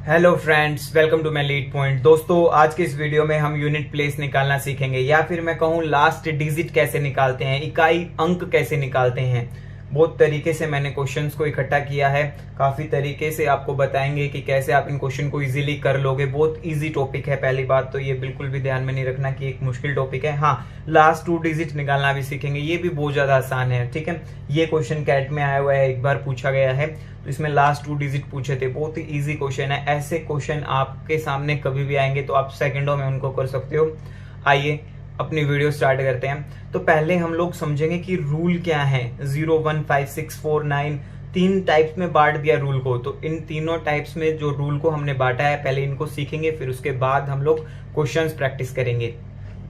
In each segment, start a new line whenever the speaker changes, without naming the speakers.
Hello friends, welcome to my lead point. दोस्तों, आज के इस वीडियो में हम यूनिट प्लेस निकालना सीखेंगे, या फिर मैं कहूँ लास्ट डिजिट कैसे निकालते हैं, इकाई अंक कैसे निकालते हैं। बहुत तरीके से मैंने क्वेश्चंस को इकट्ठा किया है, काफी तरीके से आपको बताएंगे कि कैसे आप इन क्वेश्चन को इजीली कर लोगे। बहुत इजी टॉपिक है। पहली बात तो ये बिल्कुल भी ध्यान में नहीं रखना कि एक मुश्किल टॉपिक है। हाँ, लास्ट 2 डिजिट निकालना भी सीखेंगे, ये भी बहुत ज्यादा आसान है। ठीक है, ये क्वेश्चन कैट में आया हुआ है, एक बार पूछा गया है, तो इसमें लास्ट 2 डिजिट पूछे थे। बहुत ही इजी क्वेश्चन है। ऐसे क्वेश्चन आपके सामने कभी भी आएंगे तो आप सेकंडों में उनको कर सकते हो। आइए अपनी वीडियो स्टार्ट करते हैं। तो पहले हम लोग समझेंगे कि रूल क्या है। 0, 1, 5, 6, 4, 9 तीन टाइप्स में बांट दिया रूल को। तो इन तीनों टाइप्स में जो रूल को हमने बांटा है, पहले इनको सीखेंगे, फिर उसके बाद हम लोग क्वेश्चंस प्रैक्टिस करेंगे।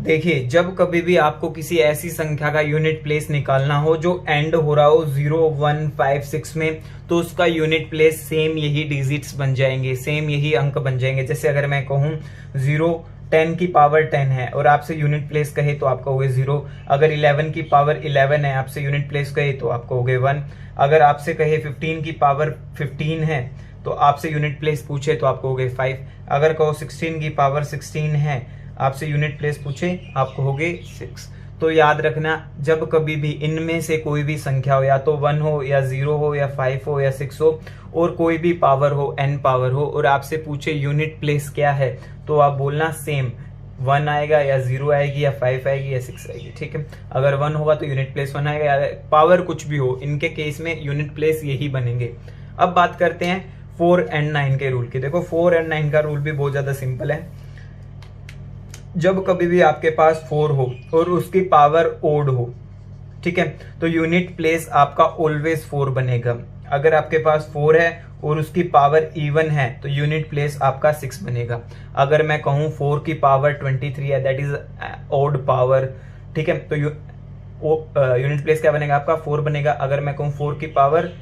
देखिए, जब कभी भी आपको किसी ऐसी संख्या का यूनिट प्लेस निकालना हो जो एंड हो रहा हो 0, 1, 5, 6 में, तो उसका यूनिट प्लेस सेम यही डिजिट्स बन जाएंगे, सेम यही अंक बन जाएंगे। जैसे अगर मैं कहूं 0 10 की पावर 10 है और आपसे यूनिट प्लेस कहे तो आप कहोगे 0। अगर 11 की पावर 11 है, आपसे यूनिट प्लेस कहे तो आप कहोगे 1। अगर आपसे कहे 15 की पावर 15 है तो आपसे यूनिट प्लेस पूछे तो आप कहोगे 5। अगर कहो 16 की पावर 16 है, आपसे यूनिट प्लेस पूछे आप कहोगे 6। तो याद रखना, जब कभी भी इनमें से कोई भी संख्या हो, या तो 1 हो या 0 हो या 5 हो या 6 हो, और कोई भी पावर हो, n पावर हो, और आपसे पूछे यूनिट प्लेस क्या है, तो आप बोलना सेम 1 आएगा या 0 आएगी या 5 आएगी या 6 आएगी। ठीक है, अगर 1 होगा तो यूनिट प्लेस 1 आएगा, या पावर कुछ भी हो, इनके केस में यूनिट प्लेस यही बनेंगे। अब बात करते हैं 4 and 9 के रूल की। देखो, 4 and 9 का रूल भी बहुत ज्यादा सिंपल है। जब कभी भी आपके पास 4 हो और उसकी पावर ओड हो, ठीक है, तो यूनिट प्लेस आपका ऑलवेज 4 बनेगा। अगर आपके पास 4 है और उसकी पावर इवन है तो यूनिट प्लेस आपका 6 बनेगा। अगर मैं कहूं 4 की पावर 23 है, दैट इज ऑड पावर, ठीक है, तो यूनिट प्लेस क्या बनेगा आपका 4 बनेगा। अगर मैं कहूं 4 की पावर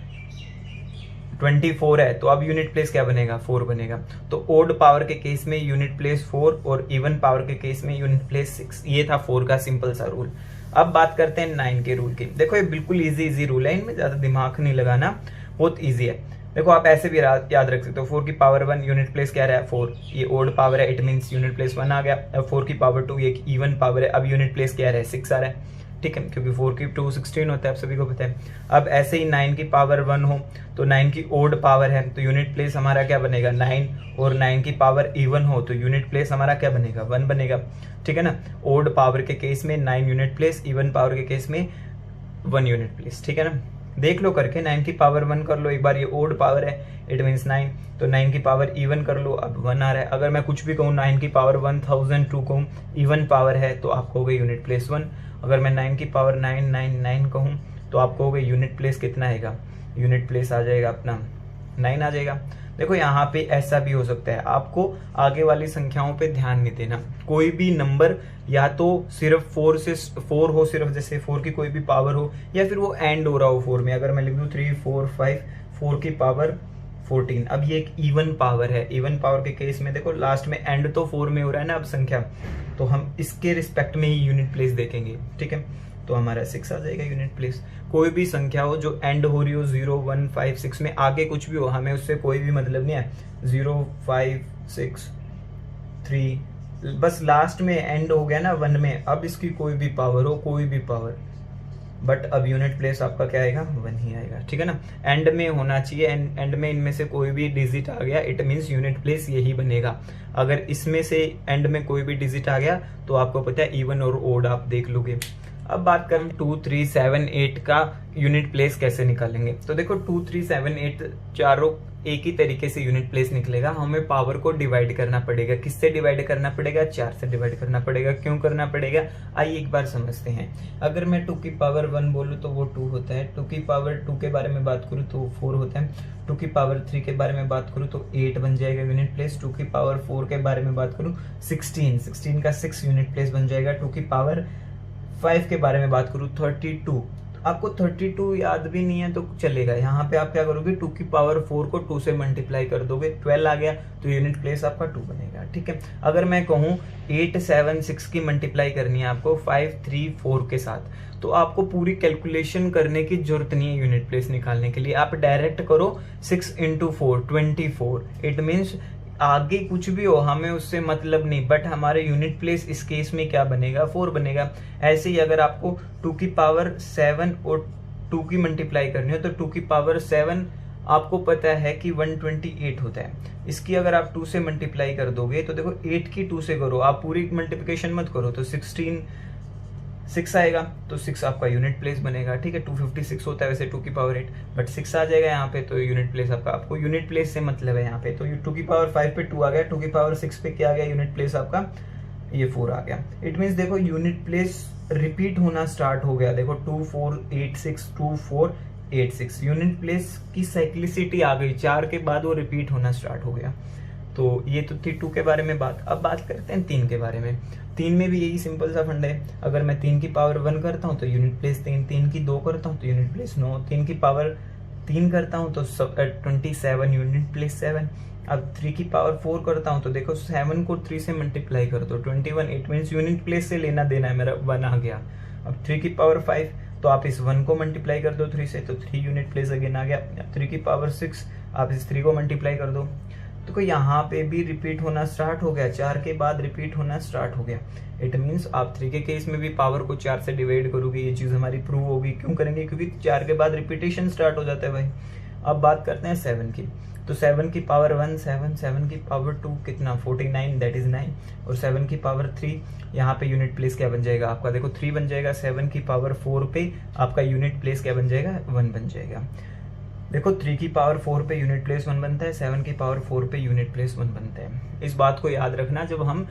24 है तो अब यूनिट प्लेस क्या बनेगा 4 बनेगा। तो ओड पावर के केस में यूनिट प्लेस 4 और इवन पावर के केस में यूनिट प्लेस 6। ये था 4 का सिंपल सा रूल। अब बात करते हैं 9 के रूल की। देखो, ये बिल्कुल इजी रूल है, इनमें ज्यादा दिमाग नहीं लगाना, बहुत इजी है। देखो, आप ऐसे भी याद रख सकते हो। 4 की पावर 1 यूनिट प्लेस क्या रहा है 4, ये ओड पावर है, इट मींस यूनिट प्लेस 1 आ गया। अब 4 की पावर 2 ये इवन पावर है, अब यूनिट प्लेस क्या रहा है 6 आ रहा है। ठीक है, क्योंकि 4 की 2 16 होता है, आप सभी को पता है। अब ऐसे ही 9 की पावर 1 हो तो 9 की ओड पावर है, तो यूनिट प्लेस हमारा क्या बनेगा 9, और 9 की पावर इवन हो तो यूनिट प्लेस हमारा क्या बनेगा 1 बनेगा। ठीक है ना, ओड पावर के केस में 9 यूनिट प्लेस, इवन पावर के केस में 1 यूनिट प्लेस। ठीक है ना, देख लो करके, 9 की पावर 1 कर लो एक बार, ये ओड पावर है, इट मीन्स 9, तो 9 की पावर इवन कर लो, अब 1 आ रहा है। अगर मैं कुछ भी कहूँ 9 की पावर 1002 कहूँ, इवन पावर है, तो आप कहोगे यूनिट प्लेस 1। अगर मैं 9 की पावर 999 कहूँ तो आप कहोगे यूनिट प्लेस कितना आएगा, यूनिट प्लेस आ जाएगा अपना 9 आ जाएगा। देखो, यहाँ पे ऐसा भी हो सकता है, आपको आगे वाली संख्याओं पे ध्यान नहीं देना। कोई भी नंबर या तो सिर्फ 4 से 4 हो, सिर्फ जैसे 4 की कोई भी पावर हो, या फिर वो एंड हो रहा हो 4 में। अगर मैं लिख दूं 3, 4, 5, 4 की पावर 14, अब ये एक इवन पावर है। इवन पावर के केस में देखो, लास्ट में एंड तो 4 में हो रहा है ना अब संख्या, तो हम इसके रिस्पेक्ट में ही यूनिट प्लेस देखेंगे। ठीक है, तो हमारा 6 आ जाएगा यूनिट प्लेस। कोई भी संख्या हो जो एंड हो रही हो 0, 1, 5, 6 में, आगे कुछ भी हो, हमें उससे कोई भी मतलब नहीं है। 0, 5, 6, 3, बस लास्ट में एंड हो गया ना 1 में, अब इसकी कोई भी पावर हो, कोई भी पावर, बट अब यूनिट प्लेस आपका क्या आएगा 1 ही आएगा। ठीक है ना, एंड में होना चाहिए, एंड में इनमें से कोई भी डिजिट आ गया, इट मींस यूनिट प्लेस यही बनेगा। अगर इसमें से एंड में कोई भी डिजिट आ गया तो आपको पता है इवन और ओड आप देख लोगे। अब बात करें 2, 3, 7, 8 का यूनिट प्लेस कैसे निकालेंगे। तो देखो, 2, 3, 7, 8 चारों एक ही तरीके से यूनिट प्लेस निकलेगा। हमें पावर को डिवाइड करना पड़ेगा। किससे डिवाइड करना पड़ेगा 4 से डिवाइड करना पड़ेगा। क्यों करना पड़ेगा, आइए एक बार समझते हैं। अगर मैं 2 की पावर 1 बोलूँ तो वो 2 होता है, 2 की पावर 2 के बारे में बात करूँ तो 4 होता है, 2 की पावर 3 के बारे में बात करूँ तो 8 बन जाएगा यूनिट प्लेस, 2 की पावर 4 के बारे में बात करूँ 16 का 6 यूनिट प्लेस बन जाएगा, 2 की पावर 5 के बारे में बात करूँ 32। आपको 32 याद भी नहीं है तो चलेगा, यहाँ पे आप क्या करोगे 2 की पावर 4 को 2 से मल्टीप्लाई कर दोगे, 12 आ गया, तो यूनिट प्लेस आपका 2 बनेगा। ठीक है, अगर मैं कहूँ 8, 7, 6 की मल्टीप्लाई करनी है आपको 5, 3, 4 के साथ, तो आपको पूरी कैलकुलेशन करने की जरूरत नहीं है यूनिट प्लेस निकालने के लिए। आप डायरेक्ट करो 6 × 4 24, इट मीन्स आगे कुछ भी हो हमें उससे मतलब नहीं, बट हमारे यूनिट प्लेस इस केस में क्या बनेगा, 4 बनेगा। ऐसे ही अगर आपको 2 की पावर 7 और 2 की मल्टीप्लाई करनी हो तो 2 की पावर 7 आपको पता है कि 128 होता है। इसकी अगर आप 2 से मल्टीप्लाई कर दोगे तो देखो 8 की 2 से करो, आप पूरी मल्टीप्लिकेशन मत करो, तो 6 आएगा, तो 6 आपका यूनिट प्लेस बनेगा। ठीक है, 256 होता है वैसे 2 की पावर 8, बट 6 आ जाएगा यहाँ पे, तो यूनिट प्लेस आपको यूनिट प्लेस से मतलब है यहाँ पे। तो 2 की पावर 5 पे 2 आ गया, 2 की पावर 6 पे क्या आ गया, यूनिट प्लेस आपका ये 4 आ गया। इट मीन्स देखो यूनिट प्लेस रिपीट होना स्टार्ट हो गया। देखो 2 4 8 6 2 4 8 6 यूनिट प्लेस की साइक्लिसिटी आ गई, 4 के बाद वो रिपीट होना स्टार्ट हो गया। तो ये तो थी 2 के बारे में बात। अब बात करते हैं 3 के बारे में। 3 में भी यही सिंपल सा फंड है। अगर मैं 3 की पावर 1 करता हूँ तो यूनिट प्लेस 3, 3 की 2 करता हूँ तो यूनिट प्लेस 9, 3 की पावर 3 करता हूँ तो 27 यूनिट प्लेस 7। अब 3 की पावर 4 करता हूँ तो देखो 7 को 3 से मल्टीप्लाई कर दो 21, इट मीन्स यूनिट प्लेस से लेना देना है मेरा 1 आ गया। अब 3 की पावर 5 तो आप इस 1 को मल्टीप्लाई कर दो 3 से, तो 3 यूनिट प्लेस अगेन आ गया। 3 की पावर 6 आप इस 3 को मल्टीप्लाई कर दो, तो यहाँ पे भी रिपीट होना स्टार्ट हो गया, 4 के बाद रिपीट होना स्टार्ट हो गया। इट मीन्स आप 3 के केस में भी पावर को 4 से डिवाइड करोगे, ये चीज हमारी प्रूव होगी। क्यों करेंगे, क्योंकि 4 के बाद रिपीटेशन स्टार्ट हो जाता है भाई। अब बात करते हैं 7 की, तो 7 की पावर 1 7, 7 की पावर 2 कितना 49, दैट इज 9, और 7 की पावर 3 यहाँ पे यूनिट प्लेस क्या बन जाएगा आपका, देखो 3 बन जाएगा। 7 की पावर 4 पे आपका यूनिट प्लेस क्या बन जाएगा, 1 बन जाएगा। देखो 3 की पावर 4 पे यूनिट प्लेस 1 बनता है, 7 की पावर 4 पे यूनिट प्लेस 1 बनता है। इस बात को याद रखना जब हम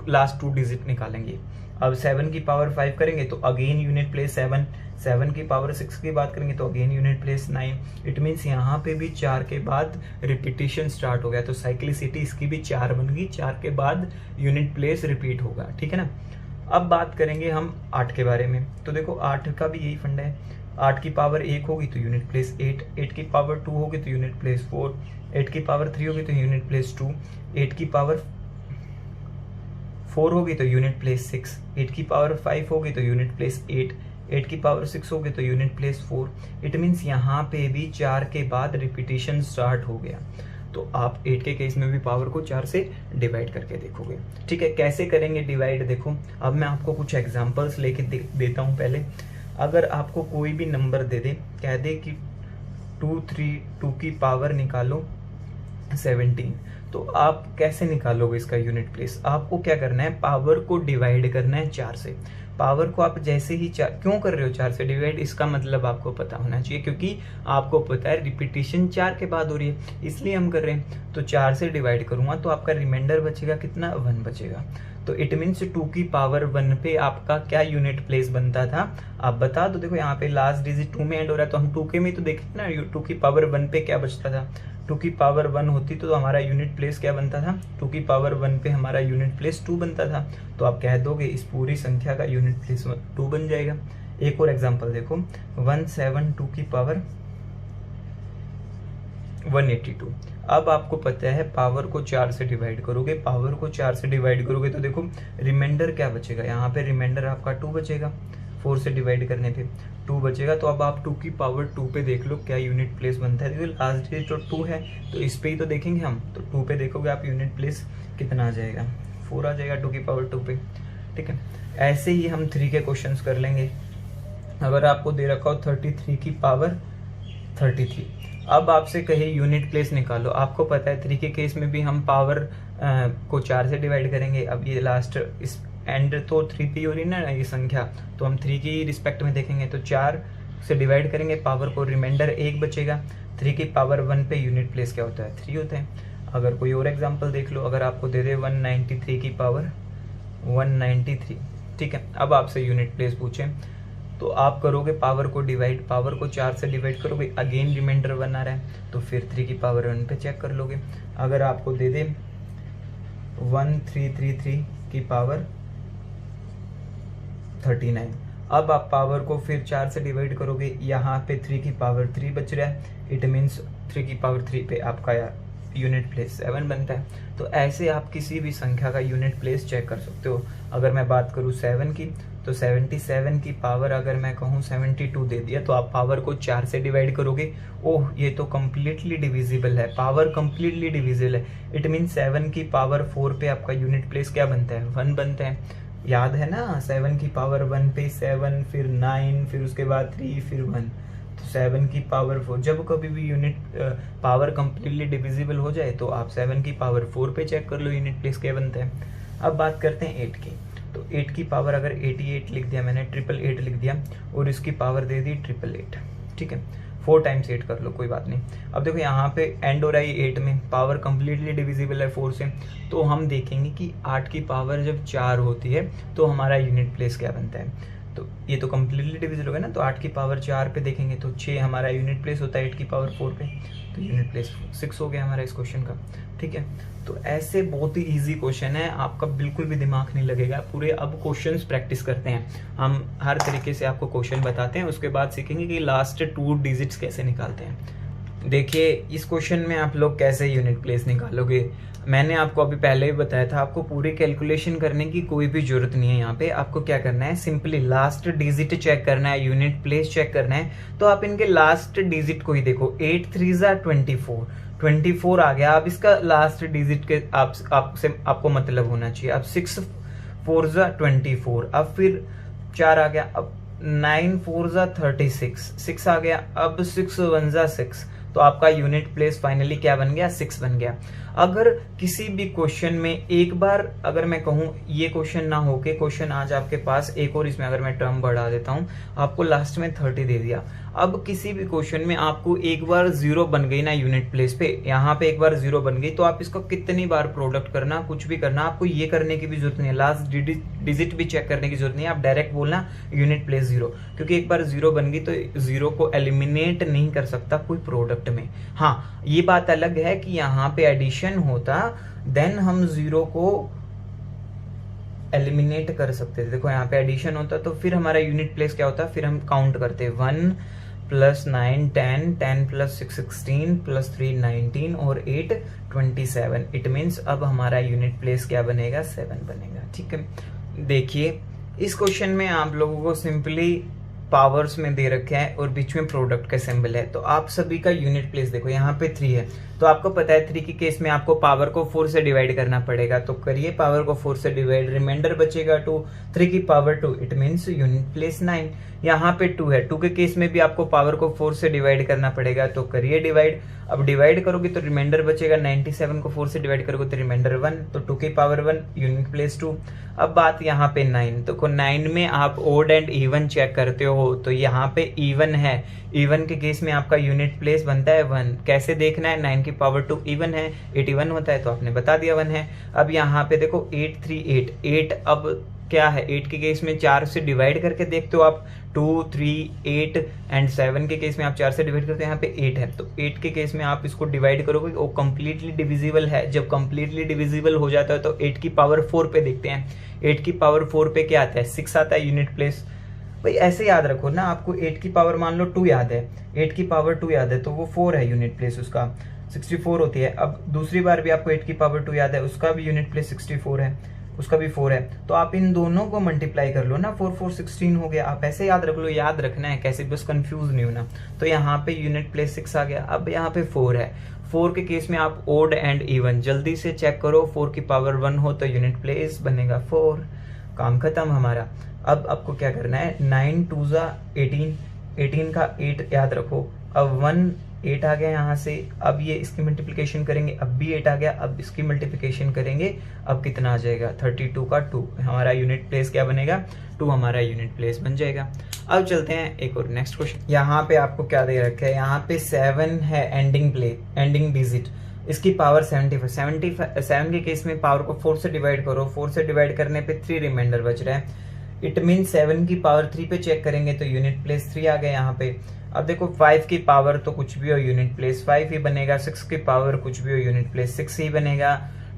लास्ट 2 डिजिट निकालेंगे। अब 7 की पावर 5 करेंगे तो अगेन यूनिट प्लेस 7, 7 की पावर 6 की बात करेंगे तो again unit place 9। It means यहाँ पे भी 4 के बाद रिपीटेशन स्टार्ट हो गया, तो साइक्लिसिटी इसकी भी 4 बन गई, 4 के बाद यूनिट प्लेस रिपीट होगा। ठीक है ना। अब बात करेंगे हम 8 के बारे में, तो देखो 8 का भी यही फंडा है। 8 की पावर 1 होगी तो यूनिट प्लेस 8, 8 की पावर 2 होगी तो यूनिट प्लेस 4, 8 की पावर 3 होगी तो यूनिट प्लेस 2, 8 की पावर 4 होगी तो यूनिट प्लेस 6, 8 की पावर 5 होगी तो यूनिट प्लेस 8, 8 की पावर 6 होगी तो यूनिट प्लेस 4। इट मीन्स यहाँ पे भी 4 के बाद रिपीटेशन स्टार्ट हो गया। तो आप 8 के केस में भी पावर को 4 से डिवाइड करके देखोगे। ठीक है, कैसे करेंगे डिवाइड, देखो अब मैं आपको कुछ एग्जांपल्स लेके देता हूँ। पहले अगर आपको कोई भी नंबर दे दे, कह दे कि 2 की पावर निकालो 17, तो आप कैसे निकालोगे इसका यूनिट प्लेस। आपको क्या करना है, पावर को डिवाइड करना है 4 से। पावर को आप जैसे ही क्यों कर रहे हो 4 से डिवाइड, इसका मतलब आपको पता होना चाहिए, क्योंकि आपको पता है रिपीटेशन 4 के बाद हो रही है, इसलिए हम कर रहे हैं। तो 4 से डिवाइड करूंगा तो आपका रिमाइंडर बचेगा कितना, 1 बचेगा। तो इट मीन्स 2 की पावर 1 पे आपका क्या यूनिट प्लेस बनता था, आप बता दो। देखो यहाँ पे लास्ट डिजिट 2 में एंड हो रहा है, तो हम 2 के में तो देखें ना 2 की पावर 1 पे क्या बचता था। 2 की पावर 1 होती तो हमारा यूनिट प्लेस क्या बनता था, 2 की पावर 1 पे हमारा यूनिट प्लेस 2 बनता था। तो आप कह दोगे इस पूरी संख्या का यूनिट प्लेस 2 बन जाएगा। एक और एग्जांपल देखो, 172 की पावर 182। अब आपको पता है पावर को 4 से डिवाइड करोगे, पावर को 4 से डिवाइड करोगे तो देखो रिमाइंडर क्या बचेगा, यहाँ पे रिमाइंडर आपका 2 बचेगा। 4 से डिवाइड करने पे 2 बचेगा। तो अब आप 2 की पावर 2 पे देख लो क्या यूनिट प्लेस बनता है। देखो लास्ट डिजिट जो 2 है तो इस पे ही तो देखेंगे हम, तो 2 पे देखोगे आप यूनिट प्लेस कितना आ जाएगा, 4 आ जाएगा 2 की पावर 2 पे। ठीक है, ऐसे ही हम 3 के क्वेश्चंस कर लेंगे। अगर आपको दे रखा हो 33 की पावर 33, अब आपसे कहे यूनिट प्लेस निकालो। आपको पता है 3 के केस में भी हम पावर को 4 से डिवाइड करेंगे। अब ये लास्ट इस एंड तो 3 पे हो रही ना ये संख्या, तो हम 3 की रिस्पेक्ट में देखेंगे तो 4 से डिवाइड करेंगे, पावर को रिमाइंडर 1 बचेगा। 3 की पावर 1 पे यूनिट प्लेस क्या होता है, 3 होता है। अगर कोई और एग्जांपल देख लो, अगर आपको दे दे 193 की पावर 193, ठीक है। अब आपसे यूनिट प्लेस पूछे तो आप करोगे पावर को डिवाइड, पावर को 4 से डिवाइड करोगे, अगेन रिमाइंडर 1 आ रहा है तो फिर 3 की पावर 1 पे चेक कर लोगे। अगर आपको दे दे 1333 की पावर 39, अब आप पावर को फिर 4 से डिवाइड करोगे, यहाँ पे 3 की पावर 3 बच रहा है। इट मीन्स 3 की पावर 3 पे आपका यूनिट प्लेस 7 बनता है। तो ऐसे आप किसी भी संख्या का यूनिट प्लेस चेक कर सकते हो। अगर मैं बात करूँ 7 की, तो 77 की पावर अगर मैं कहूँ 72 दे दिया, तो आप पावर को 4 से डिवाइड करोगे। ओह, ये तो कम्प्लीटली डिविजिबल है, पावर कम्प्लीटली डिविजिबल है। इट मीन 7 की पावर 4 पे आपका यूनिट प्लेस क्या बनता है, 1 बनता है। याद है ना, 7 की पावर 1 पे 7, फिर 9, फिर उसके बाद 3, फिर 1। तो 7 की पावर 4, जब कभी भी यूनिट पावर कंप्लीटली डिविजिबल हो जाए तो आप 7 की पावर 4 पे चेक कर लो यूनिट प्लेस क्या बनता है। अब बात करते हैं 8 की। तो 8 की पावर अगर 88 लिख दिया मैंने, 888 लिख दिया, और इसकी पावर दे दी 888, ठीक है। 4 टाइम्स 8 कर लो, कोई बात नहीं। अब देखो यहाँ पे एंड हो रहा है 8 में, पावर कंप्लीटली डिविजिबल है 4 से, तो हम देखेंगे कि 8 की पावर जब 4 होती है तो हमारा यूनिट प्लेस क्या बनता है। तो ये तो कम्प्लीटली डिविजिबल होगा ना, तो 8 की पावर 4 पे देखेंगे तो 6 हमारा यूनिट प्लेस होता है 8 की पावर 4 पे, तो यूनिट प्लेस 6 हो गया हमारा इस क्वेश्चन का, ठीक है। तो ऐसे बहुत ही इजी क्वेश्चन है, आपका बिल्कुल भी दिमाग नहीं लगेगा पूरे। अब क्वेश्चंस प्रैक्टिस करते हैं हम, हर तरीके से आपको क्वेश्चन बताते हैं, उसके बाद सीखेंगे कि लास्ट 2 डिजिट्स कैसे निकालते हैं। देखिए इस क्वेश्चन में आप लोग कैसे यूनिट प्लेस निकालोगे, मैंने आपको अभी पहले ही बताया था, आपको पूरी कैलकुलेशन करने की कोई भी जरूरत नहीं है। यहाँ पे आपको क्या करना है, सिंपली लास्ट डिजिट चेक करना है, यूनिट प्लेस चेक करना है। तो आप इनके लास्ट डिजिट को ही देखो, 8 3 जा 24, 24 आ गया। अब इसका लास्ट डिजिट के आपको मतलब होना चाहिए। अब 6 4 जा 24, अब फिर 4 आ गया, अब 9 4 जा 36, 6 आ गया, अब 6 1 जा 6, तो आपका यूनिट प्लेस फाइनली क्या बन गया, 6 बन गया। अगर किसी भी क्वेश्चन में एक बार अगर मैं कहूं ये क्वेश्चन ना होके क्वेश्चन आज आपके पास एक और, इसमें अगर मैं टर्म बढ़ा देता हूं, आपको लास्ट में 30 दे दिया। अब किसी भी क्वेश्चन में आपको एक बार 0 बन गई ना यूनिट प्लेस पे, यहाँ पे एक बार 0 बन गई, तो आप इसको कितनी बार प्रोडक्ट करना, कुछ भी करना, आपको ये करने की भी जरूरत नहीं है, लास्ट डिजिट भी चेक करने की जरूरत नहीं है। आप डायरेक्ट बोलना यूनिट प्लेस 0, क्योंकि एक बार 0 बन गई तो 0 को एलिमिनेट नहीं कर सकता कोई प्रोडक्ट में। हाँ, ये बात अलग है कि यहाँ पे एडिशन होता देन हम 0 को एलिमिनेट कर सकते थे। देखो यहाँ पे एडिशन होता तो फिर हमारा यूनिट प्लेस क्या होता, फिर हम काउंट करते 1 + 9 10, 10 + 6 16, + 3 19 और 8 27। इट मीन्स अब हमारा यूनिट प्लेस क्या बनेगा, 7 बनेगा, ठीक है। देखिए इस क्वेश्चन में आप लोगों को सिंपली पावर्स में दे रखे हैं और बीच में प्रोडक्ट का सिंबल है, तो आप सभी का यूनिट प्लेस देखो, यहाँ पे 3 है, तो आपको पता है 3 के केस में आपको पावर को 4 से डिवाइड करना पड़ेगा, तो करिए पावर को 4 से डिवाइड, रिमाइंडर बचेगा 2, 3 की power 2, it means unit place 9। यहाँ पे 2 है, 2 के केस में भी आपको पावर को 4 से डिवाइड करना पड़ेगा, तो करिए डिवाइड। अब डिवाइड करोगे तो रिमाइंडर बचेगा, 97 को 4 से डिवाइड करोगे तो रिमाइंडर 1, तो 2 की पावर 1, यूनिट प्लेस 2। अब बात यहाँ पे 9, तो 9 में आप ओड एंड इवन चेक करते हो, तो यहाँ पे इवन है, इवन के केस में आपका यूनिट प्लेस बनता है 1। कैसे देखना है, 9 की पावर 2 इवन है, 81 होता है, तो आपने बता दिया 1 है। अब यहाँ पे देखो 8 3 8, 8 अब क्या है, 8 के केस में 4 से डिवाइड करके देखते हो आप, 2 3 8 एंड 7 के केस में आप 4 से डिवाइड करते हैं, यहाँ पे 8 है, तो 8 के केस में आप इसको डिवाइड करोगे, वो कंप्लीटली डिविजिबल है। जब कंप्लीटली डिविजिबल हो जाता है तो 8 की पावर 4 पे देखते हैं, 8 की पावर 4 पे क्या आता है, 6 आता है यूनिट प्लेस। भाई ऐसे याद रखो ना, आपको 8 की पावर मान लो 2 याद है, 8 की पावर 2 याद है, तो वो 4 है यूनिट प्लेस उसका, 64 होती है। अब दूसरी बार भी आपको 8 की पावर 2 याद है, उसका भी यूनिट प्लेस 64 है, उसका भी 4 है, तो आप इन दोनों को मल्टीप्लाई कर लो ना, 4 4 16 हो गया। आप ऐसे याद रख लो, याद रखना है कैसे, बस कंफ्यूज नहीं होना। तो यहाँ पे यूनिट प्लेस 6 आ गया। अब यहाँ पे 4 है, 4 के केस में आप ओड एंड इवन जल्दी से चेक करो, 4 की पावर 1 हो तो यूनिट प्लेस बनेगा 4, काम खत्म हमारा। अब आपको क्या करना है, 9 2 जा 18, 18 का 8 याद रखो, अब 1 8 आ गया यहाँ से, अब ये इसकी मल्टीप्लिकेशन करेंगे, अब भी 8 आ गया, अब इसकी मल्टीप्लिकेशन करेंगे, अब कितना आ जाएगा, 32 का 2, हमारा यूनिट प्लेस क्या बनेगा, 2 हमारा यूनिट प्लेस बन जाएगा। अब चलते हैं एक और नेक्स्ट क्वेश्चन। यहाँ पे आपको क्या दे रखा है, यहाँ पे 7 है एंडिंग डिजिट, इसकी पावर 75, 7 के केस में पावर को 4 से डिवाइड करो, 4 से डिवाइड करने पे 3 रिमाइंडर बच रहा है, इट मीन 7 की पावर 3 पे चेक करेंगे तो यूनिट प्लेस 3 आ गया यहाँ पे। अब देखो 5 की पावर तो कुछ भी हो यूनिट प्लेस 5 ही बनेगा, 6 की पावर कुछ भी हो यूनिट प्लेस 6 ही बनेगा,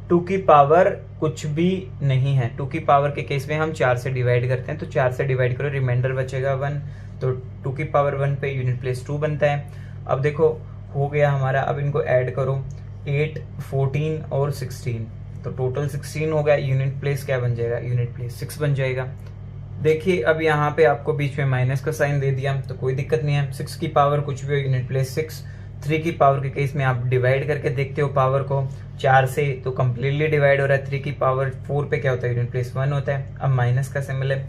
2 की पावर कुछ भी नहीं है, 2 की पावर के केस में हम 4 से डिवाइड करते हैं, तो 4 से डिवाइड करो, रिमाइंडर बचेगा 1, तो 2 की पावर 1 पे यूनिट प्लेस 2 बनता है। अब देखो हो गया हमारा, अब इनको ऐड करो, 8 14 और 16, तो टोटल 16 हो गया, यूनिट प्लेस क्या बन जाएगा, यूनिट प्लेस 6 बन जाएगा। देखिए अब यहाँ पे आपको बीच में माइनस का साइन दे दिया तो कोई दिक्कत नहीं है। 6 की पावर कुछ भी हो, यूनिट प्लेस 6। 3 की पावर के केस में आप डिवाइड करके देखते हो पावर को 4 से, तो कम्प्लीटली डिवाइड हो रहा है। 3 की पावर 4 पे क्या होता है, यूनिट प्लेस 1 होता है। अब माइनस का सिंबल है,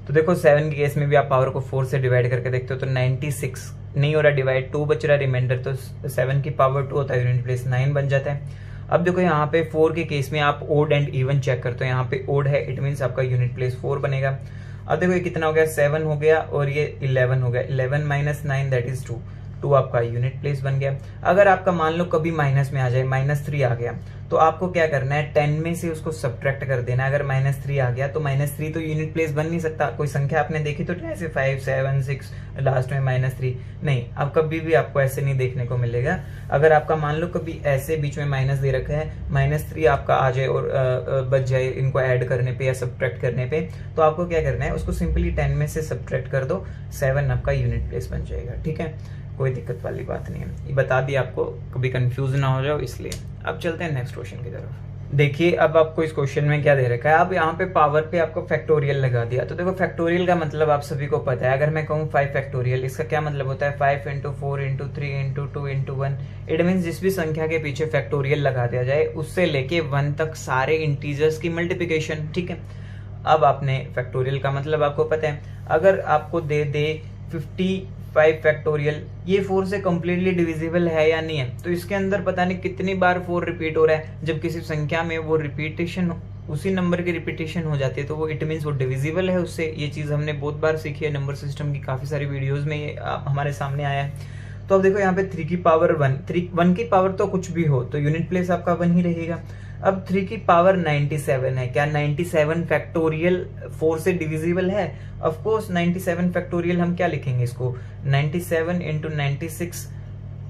तो देखो 7 के केस में भी आप पावर को 4 से डिवाइड करके देखते हो तो 96 नहीं हो रहा डिवाइड, 2 बच रहा रिमाइंडर, तो 7 की पावर 2 होता है, यूनिट प्लेस 9 बन जाता है। अब देखो यहाँ पे 4 के केस में आप ओड एंड इवन चेक करते हो, यहाँ पे ओड है, इट मीन्स आपका यूनिट प्लेस 4 बनेगा। अब देखो ये कितना हो गया, 7 हो गया और ये 11 हो गया, 11 माइनस 9 दैट इज 2 आपका यूनिट प्लेस बन गया। अगर आपका मान लो कभी माइनस में आ जाए, -3 आ गया, तो आपको क्या करना है, 10 में से उसको सब्ट्रैक्ट कर देना है। अगर -3 आ गया तो -3 तो यूनिट प्लेस बन नहीं सकता। कोई संख्या आपने देखी तो ऐसे 5, 7, 6 लास्ट में -3 नहीं, अब कभी भी आपको ऐसे नहीं देखने को मिलेगा। अगर आपका मान लो कभी ऐसे बीच में माइनस दे रखा है, -3 आपका आ जाए और बच जाए इनको ऐड करने पे या सब्ट्रैक्ट करने पे, तो आपको क्या करना है, उसको सिंपली 10 में से सब्ट्रैक्ट कर दो, 7 आपका यूनिट प्लेस बन जाएगा। ठीक है, कोई दिक्कत वाली बात नहीं है, ये बता दिया आपको, कभी कंफ्यूज ना हो जाओ इसलिए। अब चलते हैं नेक्स्ट क्वेश्चन की तरफ। देखिए अब आपको इस क्वेश्चन में क्या दे रखा है, अब यहाँ पे पावर पे आपको फैक्टोरियल लगा दिया। तो देखो फैक्टोरियल का मतलब आप सभी को पता है, अगर मैं कहूँ 5 फैक्टोरियल, इसका क्या मतलब होता है, 5 × 4 × 3 × 2 × 1। इट मीन जिस भी संख्या के पीछे फैक्टोरियल लगा दिया जाए उससे लेके 1 तक सारे इंटीजर्स की मल्टीप्लिकेशन। ठीक है, अब आपने फैक्टोरियल का मतलब आपको पता है, अगर आपको दे दे 55 फैक्टोरियल, ये 4 से कम्प्लीटली डिविजिबल है या नहीं है, तो इसके अंदर पता नहीं कितनी बार 4 रिपीट हो रहा है। जब किसी संख्या में वो रिपीटेशन, उसी नंबर की रिपीटेशन हो जाती है तो वो इट मीन्स वो डिविजिबल है उससे। ये चीज हमने बहुत बार सीखी है, नंबर सिस्टम की काफी सारी वीडियोस में ये हमारे सामने आया है। तो अब देखो यहाँ पे 3 की पावर 1 की पावर तो कुछ भी हो तो यूनिट प्लेस आपका 1 ही रहेगा। अब 3 की पावर 97 है, क्या 97 फैक्टोरियल 4 से डिविजिबल है? ऑफ कोर्स 97 फैक्टोरियल हम क्या लिखेंगे इसको, 97 × 96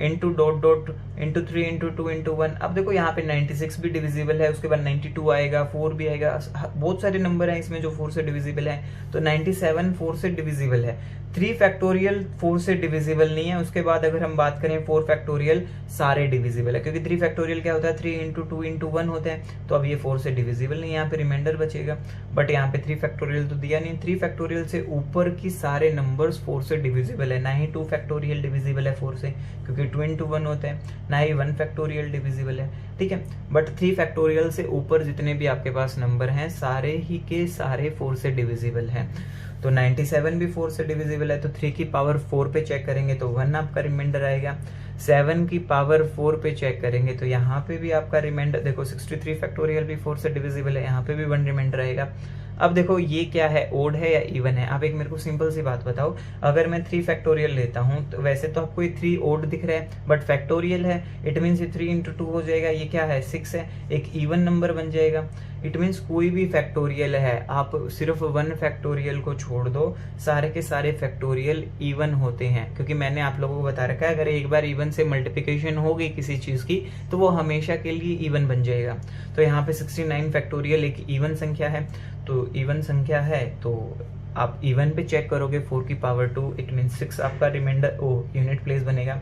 इंटू डॉट डॉट इंटू 3 × 2 × 1। अब देखो यहाँ पे 96 भी डिविजिबल है, उसके बाद 92 आएगा, 4 भी आएगा, बहुत सारे नंबर हैं इसमें जो 4 से डिविजिबल है। तो 97 4 से डिविजिबल है, 3 फैक्टोरियल 4 से डिविजिबल नहीं है। उसके बाद अगर हम बात करें 4 फैक्टोरियल सारे डिविजिबल है, क्योंकि 3 फैक्टोरियल क्या होता है, 3 × 2 × 1 होते हैं। तो अब ये 4 से डिविजिबल नहीं है, यहाँ पे रिमाइंडर बचेगा। बट यहाँ पे 3 फैक्टोरियल तो दिया नहीं, 3 फैक्टोरियल से ऊपर की सारे नंबर्स 4 से डिविजिबल है, ना ही 2 फैक्टोरियल डिविजिबल है 4 से, क्योंकि 2 × 1 होते हैं, ना ही 1 फैक्टोरियल डिविजिबल है। ठीक है, बट 3 फैक्टोरियल से ऊपर जितने भी आपके पास नंबर हैं सारे ही के सारे 4 से डिविजिबल हैं। तो 97 भी 4 से डिविजिबल है, तो 3 की पावर 4 पे चेक करेंगे तो 1 आपका रिमाइंडर आएगा। 7 की पावर 4 पे चेक करेंगे तो यहाँ पे भी आपका रिमाइंडर, देखो 63 फैक्टोरियल भी 4 से डिविजिबल है, यहाँ पे भी 1 रिमाइंडर आएगा। अब देखो ये क्या है, ओड है या इवन है? आप एक मेरे को सिंपल सी बात बताओ, अगर मैं 3 फैक्टोरियल लेता हूँ तो वैसे तो आपको ये 3 ओड दिख रहा है, बट फैक्टोरियल है, इट मीन्स ये 3 × 2 हो जाएगा, ये क्या है 6 है, एक इवन नंबर बन जाएगा। इट मीन्स कोई भी फैक्टोरियल है, आप सिर्फ 1 फैक्टोरियल को छोड़ दो, सारे के सारे फैक्टोरियल इवन होते हैं, क्योंकि मैंने आप लोगों को बता रखा है अगर एक बार इवन से मल्टीप्लिकेशन हो गई किसी चीज की तो वो हमेशा के लिए इवन बन जाएगा। तो यहाँ पे 69 फैक्टोरियल एक इवन संख्या है, तो इवन संख्या है तो आप इवन पे चेक करोगे 4 की पावर 2, इट मीन 6 आपका रिमाइंडर यूनिट प्लेस बनेगा।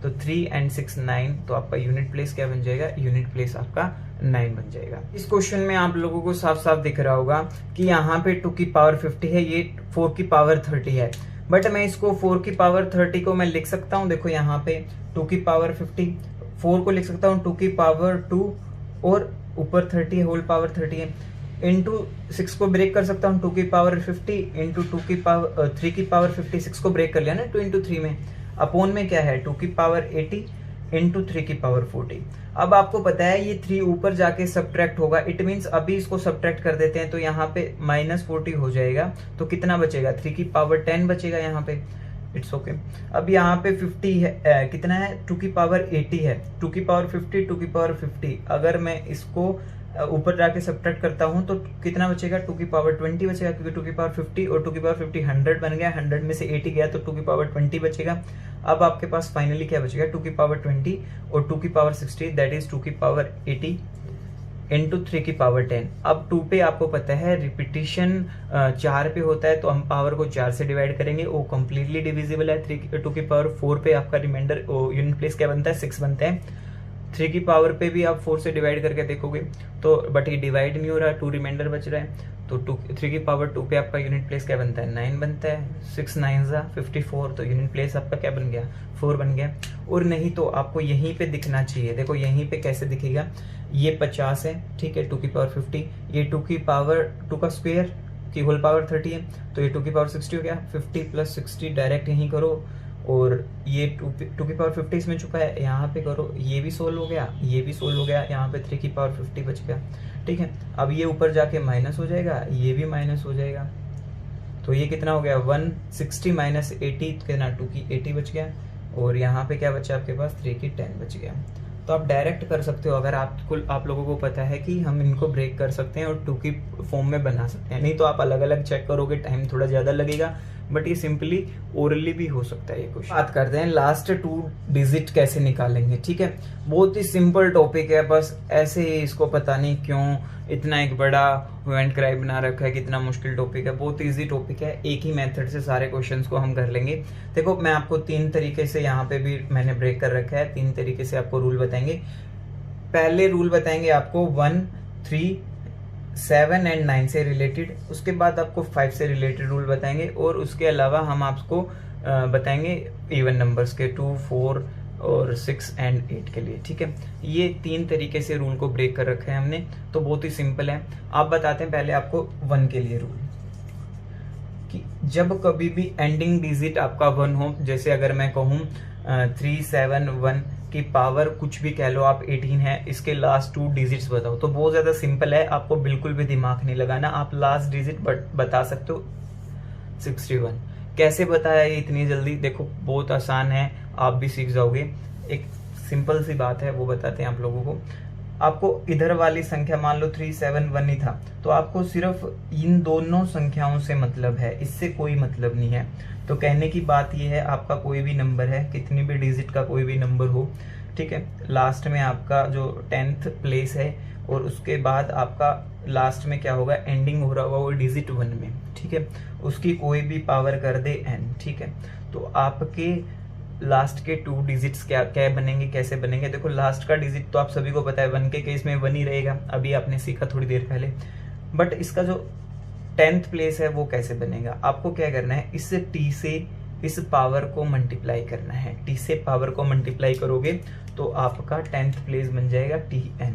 तो 3 and 6 9, तो आपका यूनिट प्लेस क्या बन जाएगा, यूनिट प्लेस आपका 9 बन जाएगा। इस क्वेश्चन में आप लोगों को साफ साफ दिख रहा होगा कि यहाँ पे 2 की पावर 50 है, ये 4 की पावर 30 है, बट मैं इसको 4 की पावर 30 को मैं लिख सकता हूँ, देखो यहाँ पे 2 की पावर 50, 4 को लिख सकता हूँ 2 की पावर 2 और ऊपर 30 होल पावर 30 है, इंटू 6 को ब्रेक कर सकता हूँ 2 की पावर 50 इंटू 2 की पावर 3 की पावर 50, 6 को ब्रेक कर लिया ना 2 × 3 में, अपोन में क्या है 2 की पावर 80 इंटू 3 की पावर 40। अब आपको पता है ये 3 ऊपर जाके सब्ट्रैक्ट होगा, इट मीन्स अभी इसको सब्ट्रैक्ट कर देते हैं तो यहाँ पे -40 हो जाएगा, तो कितना बचेगा 3 की पावर 10 बचेगा यहाँ पे, इट्स ओके। अब यहाँ पे 50 है, कितना है 2 की पावर 80 है, 2 की पावर 50 2 की पावर 50, अगर मैं इसको ऊपर जाके सब्ट्रैक्ट करता हूं तो कितना बचेगा 2 की पावर 20 बचेगा, क्योंकि 2 की पावर 50 और 2 की पावर 50 100 बन गया, 100 में से 80 गया तो 2 की पावर 20 बचेगा। अब आपके पास फाइनली क्या बचेगा 2 की पावर 20 और 2 की पावर 60, दैट इज 2 की पावर 80 इंटू 3 की पावर 10। अब 2 पे आपको पता है रिपीटिशन 4 पे होता है, तो हम पावर को 4 से डिवाइड करेंगे, वो कम्प्लीटली डिविजिबल है। 2 की पावर 4 पे आपका रिमाइंडर यूनिट प्लेस क्या बनता है 6 बनता है। 3 की पावर पे भी आप 4 से डिवाइड करके देखोगे तो बट ये डिवाइड नहीं हो रहा, 2 रिमाइंडर बच रहा है। तो 3 की पावर 2 पे आपका यूनिट प्लेस क्या बनता है, 9 बनता है। 6 9 54, तो यूनिट प्लेस आपका क्या बन गया, 4 बन गया। और नहीं तो आपको यहीं पे दिखना चाहिए, देखो यहीं पे कैसे दिखेगा, ये 50 है, ठीक है, 2 की पावर 50, ये 2 की पावर 2 का स्क्वायर की होल पावर 30 है, तो ये 2 की पावर 60 हो गया। 50 प्लस 60 डायरेक्ट यहीं करो, और ये 2 की पावर 50 इसमें चुका है, यहाँ पे करो, ये भी सोल्व हो गया, ये भी सोल्व हो गया, यहाँ पे 3 की पावर 50 बच गया, ठीक है। अब ये ऊपर जाके माइनस हो जाएगा, ये भी माइनस हो जाएगा, तो ये कितना हो गया, 160 माइनस 80, कितना, 2 की 80 बच गया, और यहाँ पे क्या बचा आपके पास, 3 की 10 बच गया। तो आप डायरेक्ट कर सकते हो अगर आप लोगों को पता है कि हम इनको ब्रेक कर सकते हैं और 2 की फॉर्म में बना सकते हैं। नहीं तो आप अलग अलग चेक करोगे, टाइम थोड़ा ज़्यादा लगेगा, बट ये सिंपली ओरली भी हो सकता है ये क्वेश्चन। बात करते हैं लास्ट 2 डिजिट कैसे निकालेंगे, ठीक है। बहुत ही सिंपल टॉपिक है, बस ऐसे ही इसको पता नहीं क्यों इतना एक बड़ा इवेंट क्राई बना रखा है, कितना मुश्किल टॉपिक है। बहुत इजी टॉपिक है, एक ही मेथड से सारे क्वेश्चंस को हम कर लेंगे। देखो मैं आपको 3 तरीके से यहाँ पे भी मैंने ब्रेक कर रखा है, 3 तरीके से आपको रूल बताएंगे। पहले रूल बताएंगे आपको 1, 3, 7 एंड 9 से रिलेटेड, उसके बाद आपको 5 से रिलेटेड रूल बताएंगे, और उसके अलावा हम आपको बताएंगे इवन नंबर्स के 2, 4 और 6 एंड 8 के लिए, ठीक है। ये 3 तरीके से रूल को ब्रेक कर रखा है हमने, तो बहुत ही सिंपल है। आप बताते हैं पहले आपको 1 के लिए रूल, कि जब कभी भी एंडिंग डिजिट आपका 1 हो, जैसे अगर मैं कहूँ 3, 7, 1 की पावर कुछ भी कह लो आप, 18 है, इसके लास्ट 2 डिजिट्स बताओ, तो बहुत ज्यादा सिंपल है, आपको बिल्कुल भी दिमाग नहीं लगाना, आप लास्ट डिजिट बता सकते हो 61। कैसे बताया ये इतनी जल्दी, देखो बहुत आसान है, आप भी सीख जाओगे। एक सिंपल सी बात है, वो बताते हैं आप लोगों को। आपको इधर वाली संख्या मान लो 3, 7, 1 ही था, तो आपको सिर्फ इन दोनों संख्याओं से मतलब है, इससे कोई मतलब नहीं है। तो कहने की बात यह है, आपका कोई भी नंबर है, कितनी भी डिजिट का कोई भी नंबर हो, ठीक है, लास्ट में आपका जो 10th प्लेस है, और उसके बाद आपका लास्ट में क्या होगा, एंडिंग हो रहा होगा वो डिजिट 1 में, ठीक है, उसकी कोई भी पावर कर दे n, ठीक है। तो आपके लास्ट के 2 डिजिट्स क्या क्या बनेंगे, कैसे बनेंगे, देखो लास्ट का डिजिट तो आप सभी को पता है, 1 के केस में 1 ही रहेगा, अभी आपने सीखा थोड़ी देर पहले। बट इसका जो 10th प्लेस है वो कैसे बनेगा, आपको क्या करना है, इस t से इस पावर को मल्टीप्लाई करना है, t से पावर को मल्टीप्लाई करोगे तो आपका 10th प्लेस बन जाएगा tn,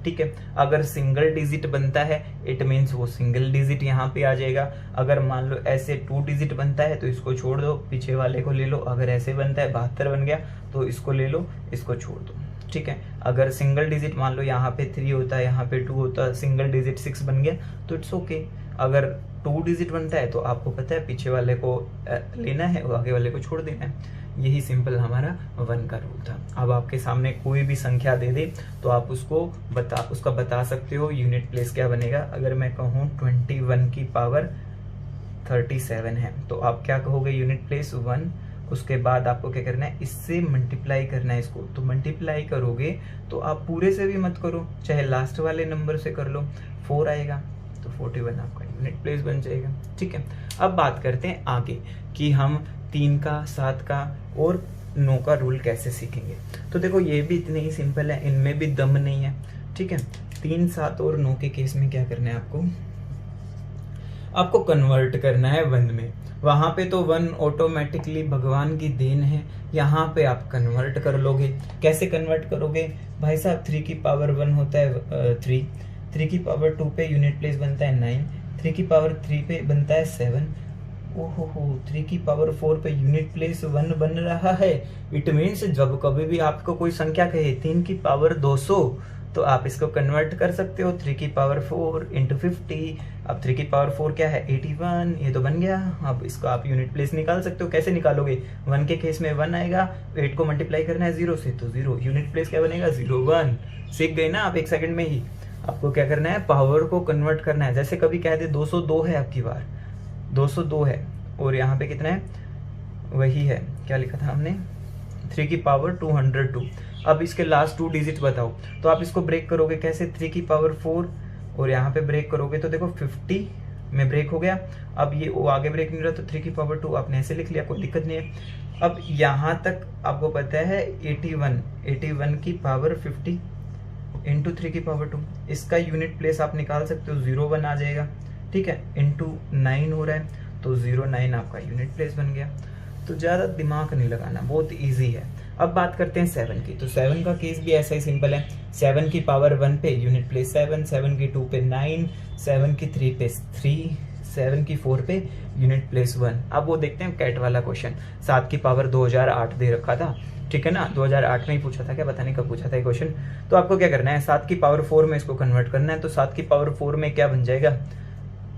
ठीक है। अगर सिंगल डिजिट बनता है इट मीन्स वो सिंगल डिजिट यहाँ पे आ जाएगा। अगर मान लो ऐसे 2 डिजिट बनता है तो इसको छोड़ दो, पीछे वाले को ले लो। अगर ऐसे बनता है 72 बन गया तो इसको ले लो, इसको छोड़ दो, ठीक है। अगर सिंगल डिजिट मान लो यहाँ पे 3 होता है, यहाँ पे 2 होता है, सिंगल डिजिट 6 बन गया तो इट्स ओके। अगर 2 डिजिट बनता है तो आपको पता है पीछे वाले को लेना है और आगे वाले को छोड़ देना है। यही सिंपल हमारा 1 का रूल था। अब आपके सामने कोई भी संख्या दे दे तो आप उसका बता सकते हो यूनिट प्लेस क्या बनेगा। अगर मैं कहूँ 21 की पावर 37 है तो आप क्या कहोगे, यूनिट प्लेस 1। उसके बाद आपको क्या करना है, इससे मल्टीप्लाई करना है इसको। तो मल्टीप्लाई करोगे तो आप पूरे से भी मत करो, चाहे लास्ट वाले नंबर से कर लो, 4 आएगा तो 41 आपका यूनिट प्लेस बन जाएगा, ठीक है। अब बात करते हैं आगे कि हम 3 का, 7 का और 9 का रूल कैसे सीखेंगे। तो देखो ये भी इतने ही सिंपल है, इनमें भी दम नहीं है, ठीक है। 3, 7 और 9 के केस में क्या करना है, आपको कन्वर्ट करना है 1 में। वहां पे तो 1 ऑटोमेटिकली भगवान की देन है, यहाँ पे आप कन्वर्ट कर लोगे। कैसे कन्वर्ट करोगे भाई साहब, 3 की पावर 1 होता है 3 की पावर 2 पे यूनिट प्लेस बनता है 9, 3 की पावर 3 पे बनता है 7, ओहो 3 की पावर 4 पे यूनिट प्लेस 1 बन रहा है। इट मीन्स जब कभी भी आपको कोई संख्या कहे 3 की पावर 200 तो आप इसको कन्वर्ट कर सकते हो 3 की पावर 4 इंटू 50। अब 3 की पावर 4 क्या है, 81, ये तो बन गया। अब इसको आप यूनिट प्लेस निकाल सकते हो। कैसे निकालोगे, 1 के केस में 1 आएगा, 8 को मल्टीप्लाई करना है 0 से तो 0, यूनिट प्लेस क्या बनेगा 0, 1। सीख गए ना आप 1 सेकंड में ही। आपको क्या करना है, पावर को कन्वर्ट करना है। जैसे कभी कह दे 202 है, आपकी बार 202 है और यहाँ पे कितना है, वही है, क्या लिखा था हमने, 3 की पावर 202। अब इसके लास्ट 2 डिजिट बताओ। तो आप इसको ब्रेक करोगे कैसे, 3 की पावर 4 और यहाँ पे ब्रेक करोगे तो देखो 50 में ब्रेक हो गया। अब ये वो आगे ब्रेक नहीं रहा तो 3 की पावर 2 आपने ऐसे लिख लिया, कोई दिक्कत नहीं है। अब यहाँ तक आपको पता है 81 की पावर 50 इंटू 3 की पावर 2, इसका यूनिट प्लेस आप निकाल सकते हो, 0 1 आ जाएगा, ठीक है, इंटू 9 हो रहा है तो 0 9 आपका यूनिट प्लेस बन गया। तो ज़्यादा दिमाग नहीं लगाना, बहुत ईजी है। अब बात करते हैं 7 की। तो 7 का केस भी ऐसा ही सिंपल है। 7 की पावर 1 पे यूनिट प्लेस 7, 7 की 2 पे 9, 7 की 3 पे 3, 7 की 4 पे यूनिट प्लेस 1। अब वो देखते हैं कैट वाला क्वेश्चन। 7 की पावर 2008 दे रखा था, ठीक है ना, 2008 में ही पूछा था क्या, पता नहीं कब पूछा था ये क्वेश्चन। तो आपको क्या करना है, 7 की पावर 4 में इसको कन्वर्ट करना है। तो 7 की पावर 4 में क्या बन जाएगा,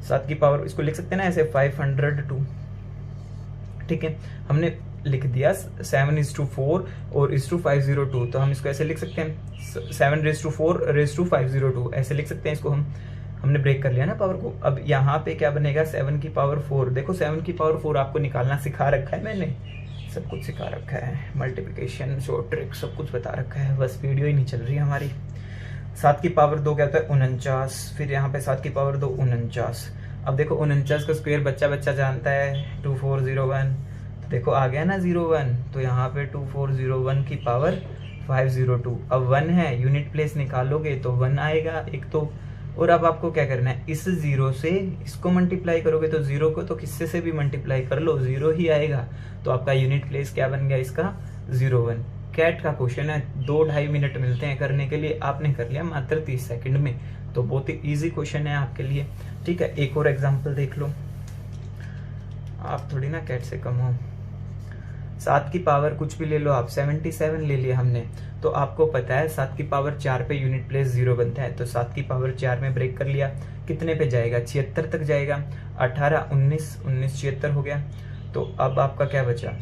7 की पावर, इसको लिख सकते हैं ना ऐसे 502, ठीक है। हमने लिख दिया 7:4 और 502, तो हम इसको ऐसे लिख सकते हैं 7:4 502, ऐसे लिख सकते हैं इसको हम। हमने ब्रेक कर लिया ना पावर को। अब यहाँ पे क्या बनेगा, 7 की पावर 4, देखो 7 की पावर 4 आपको निकालना सिखा रखा है मैंने, सब कुछ सिखा रखा है, मल्टीप्लिकेशन, शॉर्ट ट्रिक, सब कुछ बता रखा है, बस वीडियो ही नहीं चल रही हमारी। 7 की पावर 2 क्या होता है, 49, फिर यहाँ पे 7 की पावर 2 49। अब देखो 49 का स्क्वायर बच्चा बच्चा जानता है, 2401, देखो आ गया ना 01, तो यहाँ पे 2401 की पावर 502। अब 1 है, यूनिट प्लेस निकालोगे तो 1 आएगा एक तो। और अब आपको क्या करना है, इस 0 से इसको मल्टीप्लाई करोगे तो 0 को तो किससे से भी मल्टीप्लाई कर लो, 0 ही आएगा। तो आपका यूनिट प्लेस क्या बन गया इसका, 01। कैट का क्वेश्चन है, 2-2.5 मिनट मिलते हैं करने के लिए, आपने कर लिया मात्र 30 सेकंड में। तो बहुत ही इजी क्वेश्चन है आपके लिए, ठीक है। एक और एग्जांपल देख लो, आप थोड़ी ना कैट से कम हो। 7 की पावर कुछ भी ले लो आप, 77 ले लिया हमने। तो आपको पता है 7 की पावर 4 पे यूनिट प्लेस 0 बनता है, तो 7 की पावर 4 में ब्रेक कर लिया, कितने पे जाएगा, 76 तक जाएगा। 18 19 19 76 हो गया। तो अब आपका क्या बचा,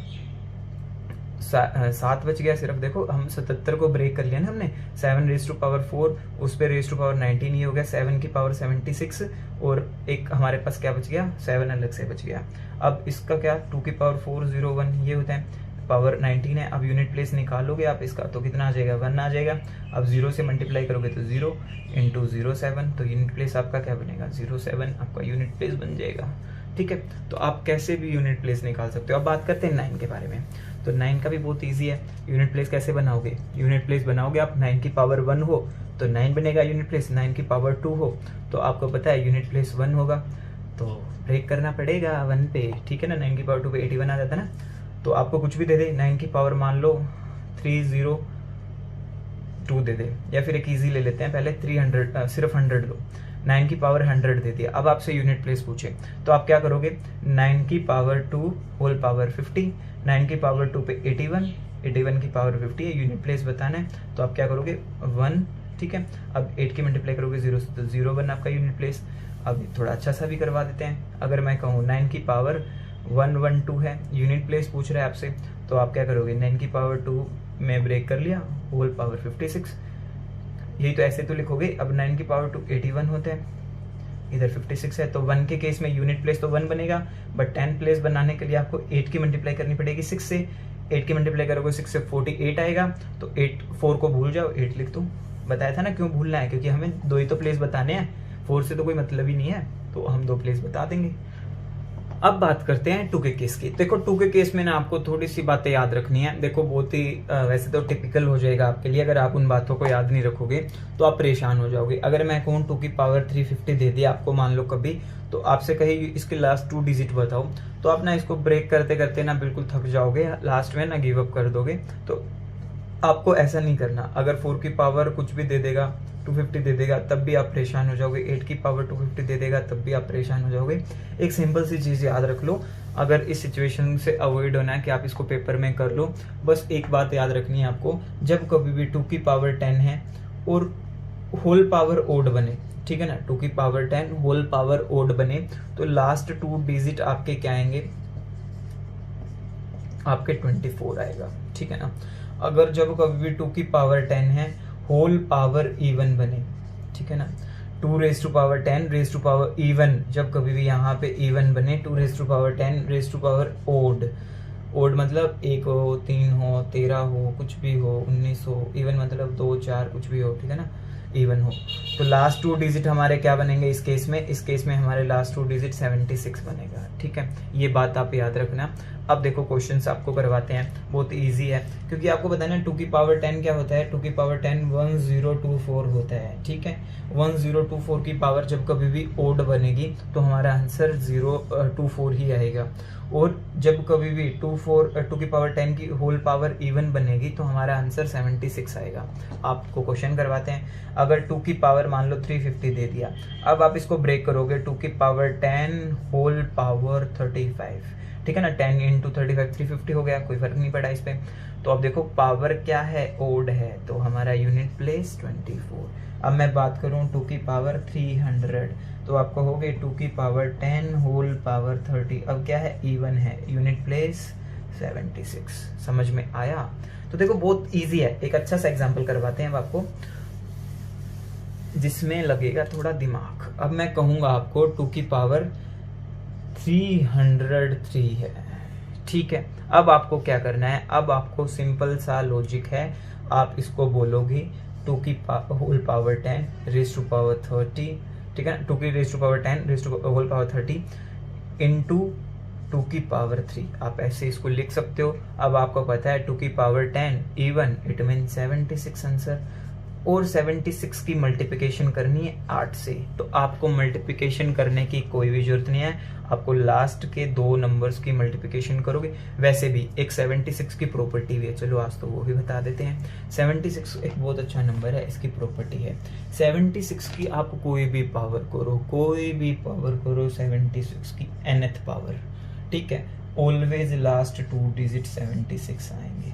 7 बच गया सिर्फ। देखो हम 77 को ब्रेक कर लिया ना हमने, 7⁴, उस पे ⁻19, ये हो गया 7 की पावर 76, और एक हमारे पास क्या बच गया, 7 अलग से बच गया। अब इसका क्या, 2 की पावर 401 ये होता है, पावर 19 है। अब यूनिट प्लेस निकालोगे आप इसका तो कितना आ जाएगा, 1 आ जाएगा। अब 0 से मल्टीप्लाई करोगे तो 0 इंटू 07, तो यूनिट प्लेस आपका क्या बनेगा, 07 आपका यूनिट प्लेस बन जाएगा, ठीक है। तो आप कैसे भी यूनिट प्लेस निकाल सकते हो। अब बात करते हैं 9 के बारे में। तो 9 का भी बहुत ईजी है। यूनिट प्लेस कैसे बनाओगे, यूनिट प्लेस बनाओगे आप, 9 की पावर 1 हो तो 9 बनेगा यूनिट प्लेस, 9 की पावर 2 हो तो आपको पता है यूनिट प्लेस 1 होगा, तो ब्रेक करना पड़ेगा 1 पे, ठीक है ना। 9 की पावर 2 पे 81 आ जाता है ना। तो आपको कुछ भी दे दे, 9 की पावर मान लो 302 दे दे, या फिर एक ईजी ले लेते हैं पहले, 300 सिर्फ 100 लो। 9 की पावर 100 दे दिया। अब आपसे यूनिट प्लेस पूछे तो आप क्या करोगे, 9 की पावर 2 होल पावर 50, 9 की पावर 2 पे 81, 81 की पावर 50 है, यूनिट प्लेस बताना है। तो आप क्या करोगे, 1, ठीक है। अब 8 की मल्टीप्लाई करोगे 0 से तो 01 आपका यूनिट प्लेस। अब थोड़ा अच्छा सा भी करवा देते हैं, अगर मैं कहूँ 9 की पावर 112 है, यूनिट प्लेस पूछ रहा है आपसे, तो आप क्या करोगे, 9 की पावर 2 में ब्रेक कर लिया, होल पावर 56, यही तो ऐसे तो लिखोगे। अब 9 की पावर 2 81 होते हैं, इधर 56 है, तो 1 के केस में यूनिट प्लेस तो 1 बनेगा, बट 10 प्लेस बनाने के लिए आपको 8 की मल्टीप्लाई करनी पड़ेगी 6 से। 8 की मल्टीप्लाई करोगे 6 से 48 आएगा, तो 4 को भूल जाओ, 8 लिख दो। बताया था ना क्यों भूलना है, क्योंकि हमें 2 ही तो प्लेस बताने हैं, 4 से तो कोई मतलब ही नहीं है, तो हम 2 प्लेस बता देंगे। अब बात करते हैं 2 के केस की। देखो 2 के केस में ना आपको थोड़ी सी बातें याद रखनी है। देखो बहुत ही वैसे तो टिपिकल हो जाएगा आपके लिए, अगर आप उन बातों को याद नहीं रखोगे तो आप परेशान हो जाओगे। अगर मैं कहूँ 2 की पावर 350 दे दिया आपको, मान लो कभी, तो आपसे कहे इसके लास्ट 2 डिजिट बताओ, तो आप ना इसको ब्रेक करते करते ना बिल्कुल थक जाओगे, लास्ट में ना गिव अप कर दोगे। तो आपको ऐसा नहीं करना। अगर 4 की पावर कुछ भी दे देगा, 250 दे देगा, तब भी आप परेशान हो जाओगे। 8 की पावर 250 दे देगा, तब भी आप परेशान हो जाओगे। एक सिंपल सी चीज़ याद रख लो, अगर इस सिचुएशन से अवॉइड होना है कि आप इसको पेपर में कर लो, बस एक बात याद रखनी है आपको, जब कभी भी 2 की पावर 10 है और होल पावर ओड बने, ठीक है ना, 2 की पावर 10 होल पावर ओड बने, तो लास्ट 2 डिजिट आपके क्या आएंगे, आपके 24 आएगा, ठीक है ना। अगर जब कभी भी 2 की पावर 10 है होल पावर इवन बने, ठीक है ना, 2 raise to power 10 raise to power even, जब कभी भी यहाँ पे इवन बने, 2 raise to power 10 raise to power odd, odd मतलब 1 हो, 3 हो, 13 हो, कुछ भी हो, 19 हो, इवन मतलब 2 4 कुछ भी हो, ठीक है ना, इवन हो, तो लास्ट 2 डिजिट हमारे क्या बनेंगे इस केस में हमारे लास्ट 2 डिजिट 76 बनेगा, ठीक है। ये बात आप याद रखना। अब देखो क्वेश्चंस आपको करवाते हैं, बहुत इजी है, क्योंकि आपको बताना है 2 की पावर 10 क्या होता है। 2 की पावर 10 1024 होता है, ठीक है। 1024 की पावर जब कभी भी ओड बनेगी तो हमारा आंसर 024 ही आएगा, और जब कभी भी 2 की पावर 10 की होल पावर इवन बनेगी तो हमारा आंसर 76 आएगा। आपको क्वेश्चन करवाते हैं, अगर 2 की पावर मान लो 350 दे दिया, अब आप इसको ब्रेक करोगे, 2 की पावर 10 होल पावर 35, ठीक है ना। 10 इंटू 35 350 हो गया, कोई फर्क नहीं पड़ा इस पे। तो अब देखो पावर क्या है, ओड है, तो हमारा यूनिट प्लेस 24। अब मैं बात करूं 2 की पावर 300, तो आपको हो गई 2 की पावर 10 होल पावर 30। अब क्या है, इवन है, यूनिट प्लेस 76। समझ में आया? तो देखो बहुत इजी है, एक अच्छा सा एग्जांपल करवाते हैं अब आपको जिसमें लगेगा थोड़ा दिमाग। अब मैं कहूंगा आपको 2 की पावर 303 है, ठीक है। अब आपको क्या करना है, अब आपको सिंपल सा लॉजिक है, आप इसको बोलोगे 2 की whole power 10 raise to power 30, ठीक है ना। 2 की raise to power 10 raise to whole power 30 into 2 की पावर 3, आप ऐसे इसको लिख सकते हो। अब आपको पता है 2 की power 10 even, it mean 76 answer, और 76 की मल्टीप्लिकेशन करनी है 8 से, तो आपको मल्टीप्लिकेशन करने की कोई भी जरूरत नहीं है, आपको लास्ट के 2 नंबर्स की मल्टीप्लिकेशन करोगे। वैसे भी एक 76 की प्रॉपर्टी भी है, चलो आज तो वो भी बता देते हैं। 76 एक बहुत अच्छा नंबर है, इसकी प्रॉपर्टी है 76 की आप कोई भी पावर करो, कोई भी पावर करो 76 की nth पावर, ठीक है, ऑलवेज लास्ट 2 डिजिट 76 आएंगे।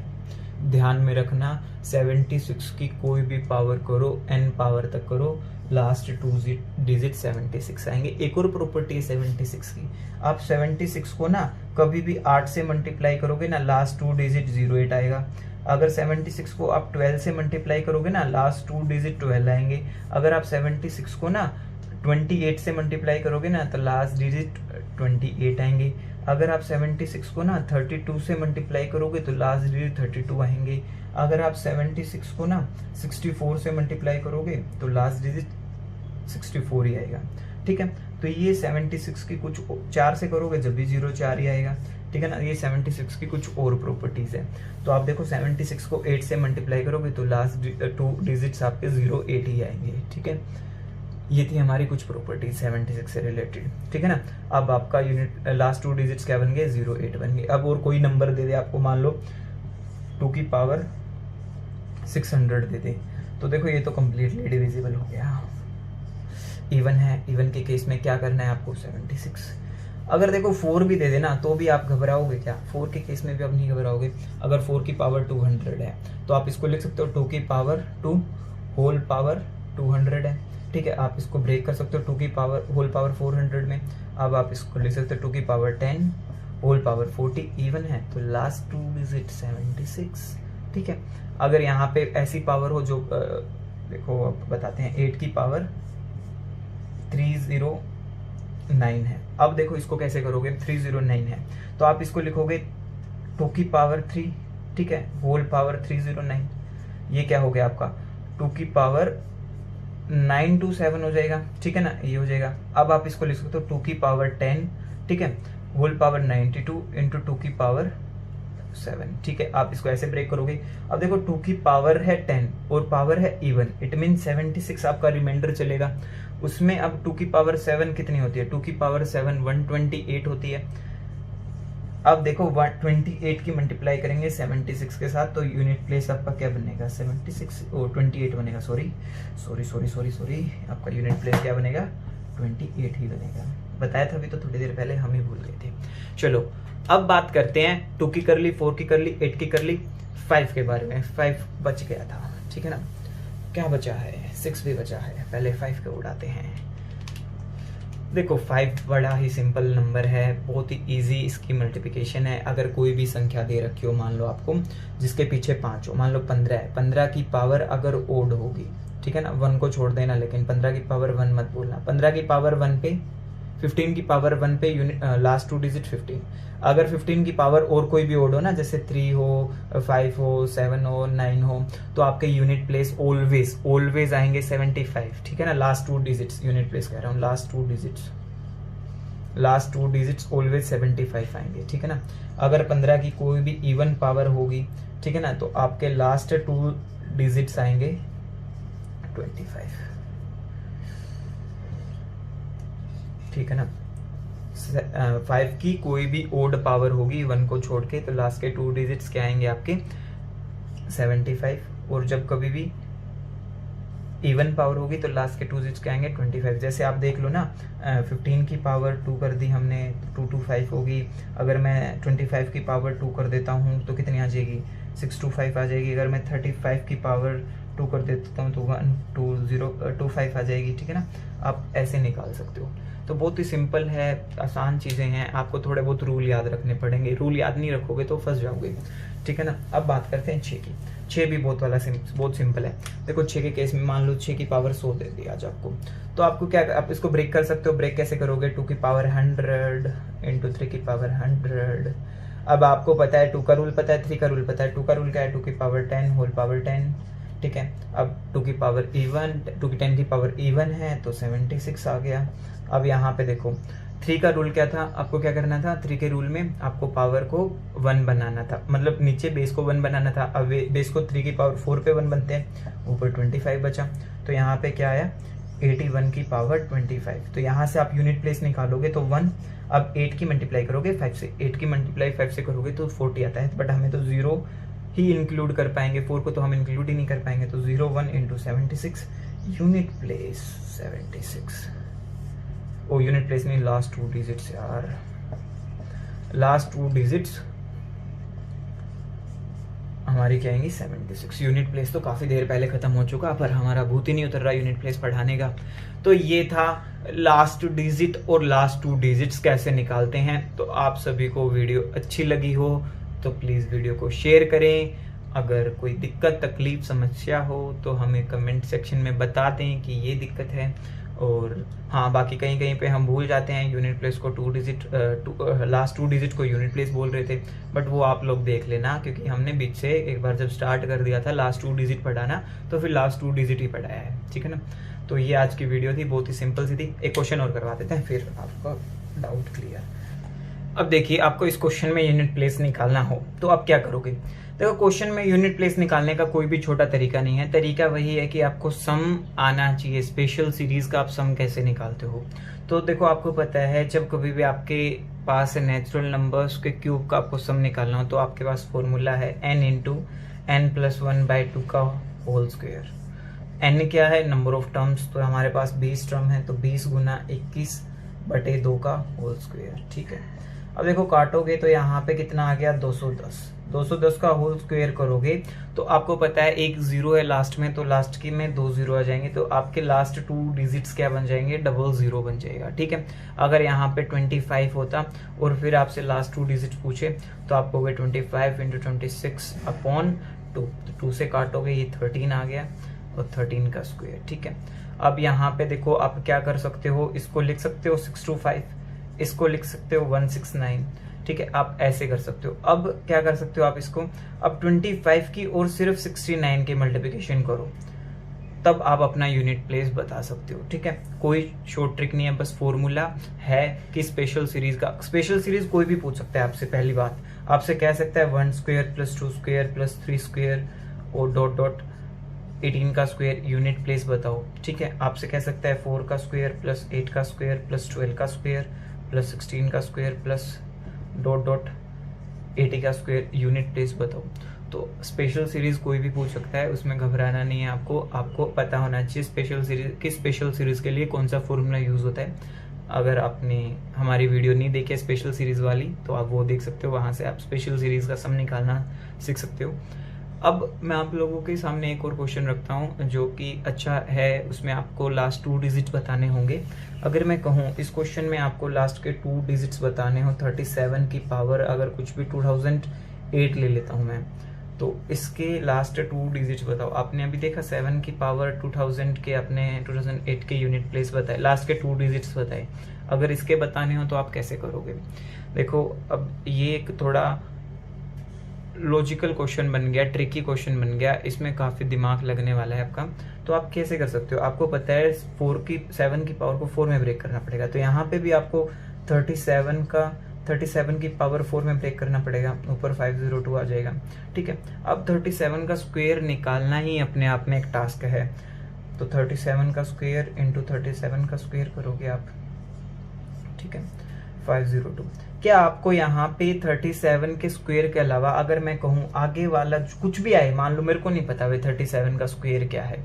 ध्यान में रखना 76 की कोई भी पावर करो, n पावर तक करो, लास्ट 2 डिजिट 76 आएंगे। एक और प्रॉपर्टी है 76 की, आप 76 को ना कभी भी 8 से मल्टीप्लाई करोगे ना, लास्ट 2 डिजिट 08 आएगा। अगर 76 को आप 12 से मल्टीप्लाई करोगे ना, लास्ट 2 डिजिट 12 आएंगे। अगर आप 76 को ना 28 से मल्टीप्लाई करोगे ना, तो लास्ट डिजिट 28 आएंगे। अगर आप 76 को ना 32 से मल्टीप्लाई करोगे तो लास्ट डिजिट 32 आएंगे। अगर आप 76 को ना 64 से मल्टीप्लाई करोगे तो लास्ट डिजिट 64 ही आएगा, ठीक है। तो ये 76 की कुछ 4 से करोगे जब भी 04 ही आएगा, ठीक है ना। ये 76 की कुछ और प्रॉपर्टीज है। तो आप देखो 76 को 8 से मल्टीप्लाई करोगे तो लास्ट 2 डिजिट्स आपके 08 ही आएंगे, ठीक है। ये थी हमारी कुछ प्रॉपर्टी 76 से रिलेटेड, ठीक है ना। अब आपका यूनिट लास्ट 2 डिजिट्स क्या बन गए, 08 बन गए। अब और कोई नंबर दे दे आपको, मान लो 2 की पावर 600 दे दे, तो देखो ये तो कम्प्लीटली डिविजिबल हो गया, इवन है। इवन के केस में क्या करना है आपको, 76। अगर देखो 4 भी दे देना तो भी आप घबराओगे क्या, 4 के केस में भी आप नहीं घबराओगे। अगर 4 की पावर 200 है तो आप इसको लिख सकते हो 2 की पावर 2 होल पावर 200 है, ठीक है। आप इसको ब्रेक कर सकते हो 2 की पावर होल पावर 400 में। अब आप इसको लिख सकते हो 2 की पावर 10 होल पावर 40, इवन है तो लास्ट 2 डिजिट 76, ठीक है। अगर यहाँ पे ऐसी पावर हो जो देखो अब बताते हैं 8 की पावर 309 है। अब देखो इसको कैसे करोगे, 309 है तो आप इसको लिखोगे 2 की पावर 3, ठीक है, होल पावर 309। ये क्या हो गया आपका 2 की पावर 927 हो जाएगा, ठीक है ना, ये हो जाएगा। अब आप इसको लिख सकते हो 2 की पावर 10, ठीक है, होल पावर 92 इंटू 2 की पावर 7, ठीक है। आप इसको ऐसे ब्रेक करोगे। अब देखो 2 की पावर है 10 और पावर है इवन, इट मीन 76 आपका रिमाइंडर चलेगा। उसमें अब 2 की पावर 7 कितनी होती है, 2 की पावर 7 128 होती है। अब देखो 128 की मल्टीप्लाई करेंगे 76 के साथ तो यूनिट प्लेस आपका क्या बनेगा, 76 और 28 बनेगा, सॉरी, आपका यूनिट प्लेस क्या बनेगा, 28 ही बनेगा। बताया था अभी तो थोड़ी देर पहले, हम ही भूल गए थे। चलो अब बात करते हैं 2 की कर ली, 4 की कर ली, 8 की कर ली, 5 के बारे में। 5 बच गया था, ठीक है ना। क्या बचा है, 6 भी बचा है। पहले 5 को उड़ाते हैं। देखो 5 बड़ा ही सिंपल नंबर है, बहुत ही इजी इसकी मल्टीप्लिकेशन है। अगर कोई भी संख्या दे रखी हो, मान लो आपको जिसके पीछे 5 हो, मान लो 15 है, 15 की पावर अगर ओड होगी, ठीक है ना, 1 को छोड़ देना, लेकिन 15 की पावर 1 मत बोलना। 15 की पावर 1 पे 15 की पावर 1 पे यूनिट लास्ट 2 डिजिट 15। अगर 15 की पावर और कोई भी ओड हो ना, जैसे 3 हो, 5 हो, 7 हो, 9 हो, तो आपके यूनिट प्लेस ऑलवेज आएंगे 75, ठीक है ना। लास्ट 2 डिजिट्स यूनिट प्लेस कह रहा हूँ, last 2 digits last 2 digits always 75 आएंगे, ठीक है ना। अगर 15 की कोई भी इवन पावर होगी, ठीक है ना, तो आपके लास्ट 2 डिजिट्स आएंगे 25, ठीक है ना। 5 की कोई भी ओड पावर होगी 1 को छोड़ के, तो लास्ट के 2 डिजिट्स क्या आएंगे आपके 75, और जब कभी भी इवन पावर होगी तो लास्ट के 2 डिजिट्स क्या आएंगे 25। जैसे आप देख लो ना, 15 की पावर 2 कर दी हमने, 225 होगी। अगर मैं 25 की पावर 2 कर देता हूँ तो कितनी आ जाएगी 625 आ जाएगी। अगर मैं 35 की पावर 2 कर देता हूँ तो 12025 आ जाएगी, ठीक है ना। आप ऐसे निकाल सकते हो। तो बहुत ही सिंपल है, आसान चीज़ें हैं, आपको थोड़े बहुत रूल याद रखने पड़ेंगे। रूल याद नहीं रखोगे तो फंस जाओगे, ठीक है ना। अब बात करते हैं 6 की। 6 भी बहुत सिंपल है। देखो 6 के केस में मान लो 6 की पावर 100 दे दी आज आपको, तो आपको क्या, आप इसको ब्रेक कर सकते हो। ब्रेक कैसे करोगे, 2 की पावर 100 इंटू 3 की पावर 100। अब आपको पता है 2 का रूल पता है, 3 का रूल पता है। 2 का रूल क्या है, 2 की पावर 10 होल पावर 10, ठीक है। अब 2 की पावर इवन, 2 की 10 की पावर इवन है तो 76 आ गया। अब यहाँ पे देखो 3 का रूल क्या था, आपको क्या करना था, 3 के रूल में आपको पावर को 1 बनाना था, मतलब नीचे बेस को 1 बनाना था। अब बेस को 3 की पावर 4 पे 1 बनते हैं, ऊपर 25 बचा, तो यहाँ पे क्या आया 81 की पावर 25। तो यहाँ से आप यूनिट प्लेस निकालोगे तो 1, अब 8 की मल्टीप्लाई करोगे 5 से, 8 की मल्टीप्लाई 5 से करोगे तो 40 आता है, बट हमें तो 0 ही इंक्लूड कर पाएंगे, 4 को तो हम इंक्लूड ही नहीं कर पाएंगे। तो 01 इंटू 76, यूनिट प्लेस 76। ओ यूनिट प्लेस नहीं, लास्ट 2 डिजिट्स यार, लास्ट 2 डिजिट्स हमारी क्या आएंगी 76। यूनिट प्लेस तो काफी देर पहले खत्म हो चुका, पर हमारा भूत ही नहीं उतर रहा यूनिट प्लेस पढ़ाने का। तो ये था लास्ट डिजिट और लास्ट 2 डिजिट्स कैसे निकालते हैं। तो आप सभी को वीडियो अच्छी लगी हो तो प्लीज वीडियो को शेयर करें। अगर कोई दिक्कत तकलीफ समस्या हो तो हमें कमेंट सेक्शन में बता दें कि ये दिक्कत है। और हाँ, बाकी कहीं कहीं पे हम भूल जाते हैं यूनिट प्लेस को 2 डिजिट, लास्ट 2 डिजिट को यूनिट प्लेस बोल रहे थे, बट वो आप लोग देख लेना, क्योंकि हमने बीच से एक बार जब स्टार्ट कर दिया था लास्ट 2 डिजिट पढ़ाना, तो फिर लास्ट 2 डिजिट ही पढ़ाया है, ठीक है ना। तो ये आज की वीडियो थी, बहुत ही सिंपल सी थी। एक क्वेश्चन और करवा देते हैं, फिर आपका डाउट क्लियर। अब देखिए, आपको इस क्वेश्चन में यूनिट प्लेस निकालना हो तो आप क्या करोगे। देखो, क्वेश्चन में यूनिट प्लेस निकालने का कोई भी छोटा तरीका नहीं है। तरीका वही है कि आपको सम आना चाहिए। स्पेशल सीरीज का आप सम कैसे निकालते हो, तो देखो आपको पता है जब कभी भी आपके पास नेचुरल नंबर्स के क्यूब का आपको सम निकालना हो तो आपके पास फॉर्मूला है n इंटू n+1/2 का होल स्क्वायर। n क्या है, नंबर ऑफ टर्म्स, तो हमारे पास 20 टर्म है, तो 20 गुना 21/2 का होल स्क्वायर, ठीक है। अब देखो काटोगे तो यहाँ पे कितना आ गया 210। 210 का होल स्क्वायर करोगे तो आपको पता है एक 0 है लास्ट में, तो लास्ट की में 2 0 आ जाएंगे, तो आपके लास्ट 2 डिजिट्स क्या बन जाएंगे, 00 बन जाएगा, ठीक है। अगर यहाँ पे 25 होता और फिर आपसे लास्ट 2 डिजिट पूछे तो आप कहोगे 25 इंटू 26/2, 2 से काटोगे ये 13 आ गया, और 13 का स्क्वायर, ठीक है। अब यहाँ पे देखो आप क्या कर सकते हो, इसको लिख सकते हो 625, इसको लिख सकते हो 169, ठीक है। आप ऐसे कर सकते हो। अब क्या कर सकते हो आप इसको, अब 25 की और सिर्फ 69 की मल्टीप्लिकेशन करो, तब आप अपना यूनिट प्लेस बता सकते हो, ठीक है। कोई शॉर्ट ट्रिक नहीं है, बस फॉर्मूला है कि स्पेशल सीरीज का, स्पेशल सीरीज कोई भी पूछ सकता है आपसे। पहली बात आपसे कह सकता है 1 square plus 2 square plus 3 square और डॉट डॉट 18 का स्क्वायर यूनिट प्लेस बताओ, ठीक है। आपसे कह सकता है 4 का स्क्वायर प्लस 8 का स्क्वायर प्लस 12 का स्क्वायर प्लस 16 का स्क्वायर प्लस डॉट डॉट 80 का स्क्वायर यूनिट प्लेस बताओ। तो स्पेशल सीरीज कोई भी पूछ सकता है, उसमें घबराना नहीं है। आपको पता होना चाहिए स्पेशल सीरीज, किस स्पेशल सीरीज के लिए कौन सा फॉर्मूला यूज होता है। अगर आपने हमारी वीडियो नहीं देखी है स्पेशल सीरीज वाली तो आप वो देख सकते हो, वहां से आप स्पेशल सीरीज का सम निकालना सीख सकते हो। अब मैं आप लोगों के सामने एक और क्वेश्चन रखता हूं जो कि अच्छा है, उसमें आपको लास्ट 2 डिजिट बताने होंगे। अगर मैं कहूं इस क्वेश्चन में आपको लास्ट के 2 डिजिट्स बताने हो, 37 की पावर अगर कुछ भी 2008 ले लेता हूं मैं, तो इसके लास्ट 2 डिजिट्स बताओ। आपने अभी देखा 7 की पावर 2000 के, अपने 2008 के यूनिट प्लेस बताए, लास्ट के 2 डिजिट्स बताए। अगर इसके बताने हो तो आप कैसे करोगे। देखो अब ये एक थोड़ा लॉजिकल क्वेश्चन बन गया, ट्रिकी क्वेश्चन बन गया, इसमें काफी दिमाग लगने वाला है आपका। तो आप कैसे कर सकते हो, आपको पता है 7 की पावर को 4 में ब्रेक करना पड़ेगा, तो यहाँ पे भी आपको 37 की पावर 4 में ब्रेक करना पड़ेगा, ऊपर 502 आ जाएगा। ठीक है, अब 37 का स्क्वायर निकालना ही अपने आप में एक टास्क है। तो 37 का स्क्वायर इंटू 37 का स्क्वायर करोगे आप, ठीक है, 502। क्या आपको यहाँ पे 37 के स्क्वायर के अलावा अगर मैं कहूँ आगे वाला कुछ भी आए, मान लो मेरे को नहीं पता भाई 37 का स्क्वायर क्या है,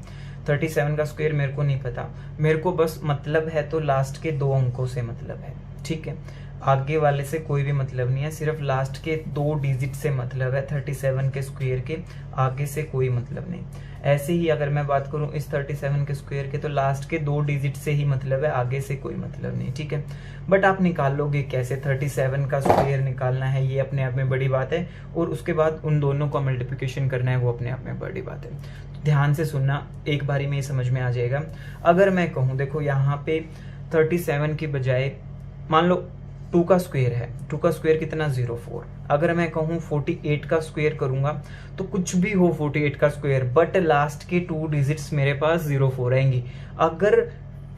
37 का स्क्वायर मेरे को नहीं पता, मेरे को बस मतलब है तो लास्ट के 2 अंकों से मतलब है। ठीक है, आगे वाले से कोई भी मतलब नहीं है, सिर्फ लास्ट के 2 डिजिट से मतलब है 37 के स्क्वायर के, आगे से कोई मतलब नहीं। ऐसे ही अगर मैं बात करूं इस 37 के स्क्वायर के, तो लास्ट के 2 डिजिट से ही मतलब है, आगे से कोई मतलब नहीं। ठीक है, बट आप निकाल लोगे कैसे, 37 का स्क्वायर निकालना है ये अपने आप में बड़ी बात है, और उसके बाद उन दोनों का मल्टीप्लिकेशन करना है वो अपने आप में बड़ी बात है। तो ध्यान से सुनना, एक बारी में ये समझ में आ जाएगा। अगर मैं कहूँ देखो यहाँ पे 37 की बजाय मान लो 2 का स्क्वायर है, 2 का स्क्वायर कितना 04। अगर मैं कहूँ 48 का स्क्वायर करूंगा तो कुछ भी हो 48 का स्क्वायर, बट लास्ट के 2 डिजिट्स मेरे पास 04 आएंगी। अगर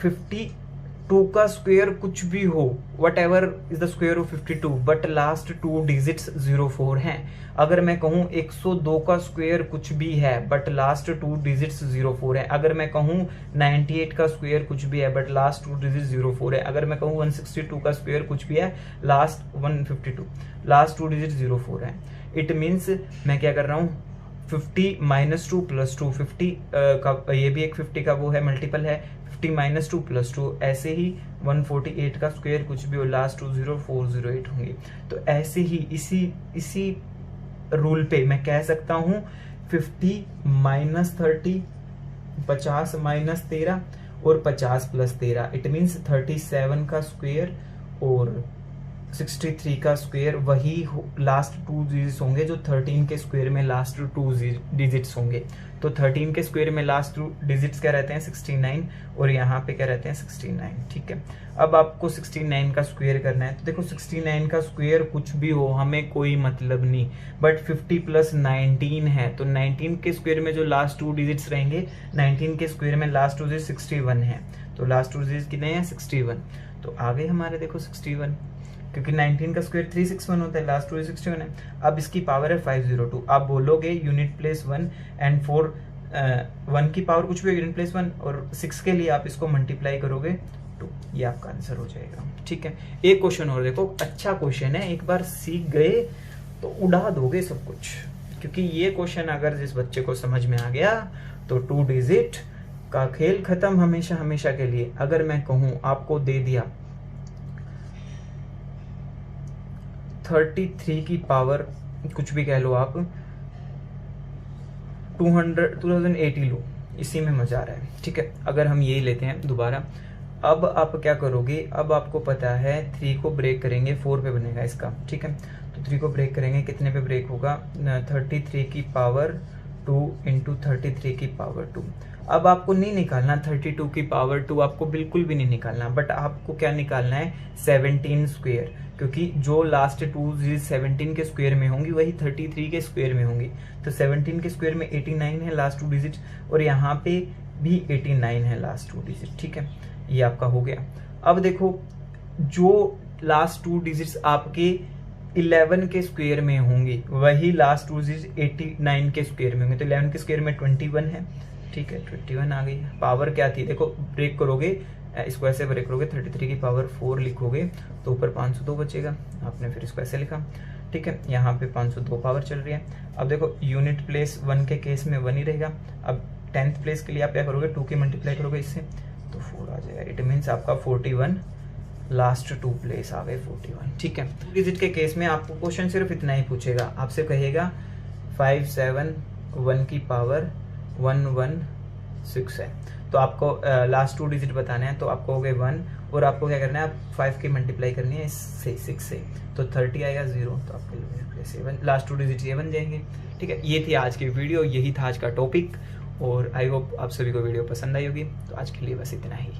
52 का स्क्वायर कुछ भी हो, what ever is the square of 52, but last 2 digits 04 हैं। अगर मैं कहूँ 102 का स्क्वायर कुछ भी है बट लास्ट 2 डिजिट्स 04 है। अगर मैं कहूँ 98 का स्क्वायर कुछ भी है बट लास्ट 2 डिजिट्स 04 है। अगर मैं कहूँ 162 का स्क्वायर कुछ भी है, लास्ट 152, लास्ट 2 डिजिट 04 है। इट मीन्स मैं क्या कर रहा हूँ, 50 - 2 + 2, 50 का ये भी एक 50 का वो है मल्टीपल है, 50 - 2 + 2, ऐसे ही 148 का स्क्वायर कुछ भी हो, लास्ट 2 0 408 होंगे। तो ऐसे ही इसी रूल पे मैं कह सकता हूं 50 - 30, 50 - 13 और 50 + 13। इट मीन्स 37 का स्क्वायर और 63 का स्क्वायर वही लास्ट 2 डिजिट्स होंगे जो 13 के स्क्वायर में लास्ट 2 डिजिट्स होंगे। तो 13 के स्क्वायर में लास्ट 2 डिजिट्स क्या रहते हैं 69, और यहाँ पे क्या रहते हैं 69। ठीक है, अब आपको 69 का स्क्वायर करना है। तो देखो 69 का स्क्वायर कुछ भी हो हमें कोई मतलब नहीं, बट 50 + 19 है, तो 19 के स्क्वायर में जो लास्ट 2 डिजिट्स रहेंगे, 19 के स्क्वायर में लास्ट 2 डिजिट 61 है, तो लास्ट 2 डिजिट कितने हैं 61। तो आ गए हमारे देखो 61, क्योंकि 19 का स्क्वायर 361 होता है, लास्ट 2 61 है। अब इसकी पावर है 502। आप बोलोगे यूनिट प्लेस 1 एंड 4, 1 की पावर कुछ भी यूनिट प्लेस 1, और 6 के लिए आप इसको मल्टीप्लाई करोगे 2, ये आपका आंसर हो जाएगा। ठीक है, एक क्वेश्चन और देखो, अच्छा क्वेश्चन है, एक बार सीख गए तो उड़ा दोगे सब कुछ, क्योंकि ये क्वेश्चन अगर जिस बच्चे को समझ में आ गया तो 2 डिजिट का खेल खत्म हमेशा हमेशा के लिए। अगर मैं कहूं आपको दे दिया 33 की पावर कुछ भी कह लो आप, 2080 लो, इसी में मजा आ रहा है। ठीक है, अगर हम यही लेते हैं दोबारा, अब आप क्या करोगे, अब आपको पता है 3 को ब्रेक करेंगे 4 पे बनेगा इसका। ठीक है, तो 3 को ब्रेक करेंगे, कितने पे ब्रेक होगा 33 की पावर 2 × 33 की पावर 2। अब आपको नहीं निकालना 32 की पावर 2, आपको बिल्कुल भी नहीं निकालना, बट आपको क्या निकालना है 17 स्क्वायर, क्योंकि जो लास्ट 2 डिजिट 17 के स्क्वायर में होंगी वही 33 के स्क्वायर में होंगी। तो 17 के स्क्वायर में 89 है लास्ट 2 डिजिट, और यहाँ पे भी 89 है लास्ट 2 डिजिट। ठीक है, ये आपका हो गया। अब देखो जो लास्ट 2 डिजिट्स आपके 11 के स्क्वायर में होंगी वही लास्ट 2 डिजिट 89 के स्क्वायर में होंगे। तो 11 के स्क्वायर में 21 है। ठीक है, 21 आ गई। पावर क्या थी देखो, ब्रेक करोगे इसको ऐसे ब्रेक करोगे, 33 की पावर 4 लिखोगे तो ऊपर 502 बचेगा, आपने फिर इसको ऐसे लिखा। ठीक है, यहाँ पे 502 पावर चल रही है। अब देखो यूनिट प्लेस 1 के केस में 1 ही रहेगा। अब 10th प्लेस के लिए आप क्या करोगे, 2 की मल्टीप्लाई करोगे इससे तो 4 आ जाएगा। इट मीन्स आपका 41, लास्ट 2 प्लेस आ गए 41। ठीक है, डिजिट के केस में आपको क्वेश्चन सिर्फ इतना ही पूछेगा, आपसे कहेगा 571 की पावर 116 है, तो आपको लास्ट 2 डिजिट बताना है। तो आपको हो गए 1, और आपको क्या करना है, आप 5 की मल्टीप्लाई करनी है इससे 6 से, तो 30 आएगा 0, तो आपके 7 लास्ट 2 डिजिट ये बन जाएंगे। ठीक है, ये थी आज की वीडियो, यही था आज का टॉपिक, और आई होप आप सभी को वीडियो पसंद आई होगी। तो आज के लिए बस इतना ही।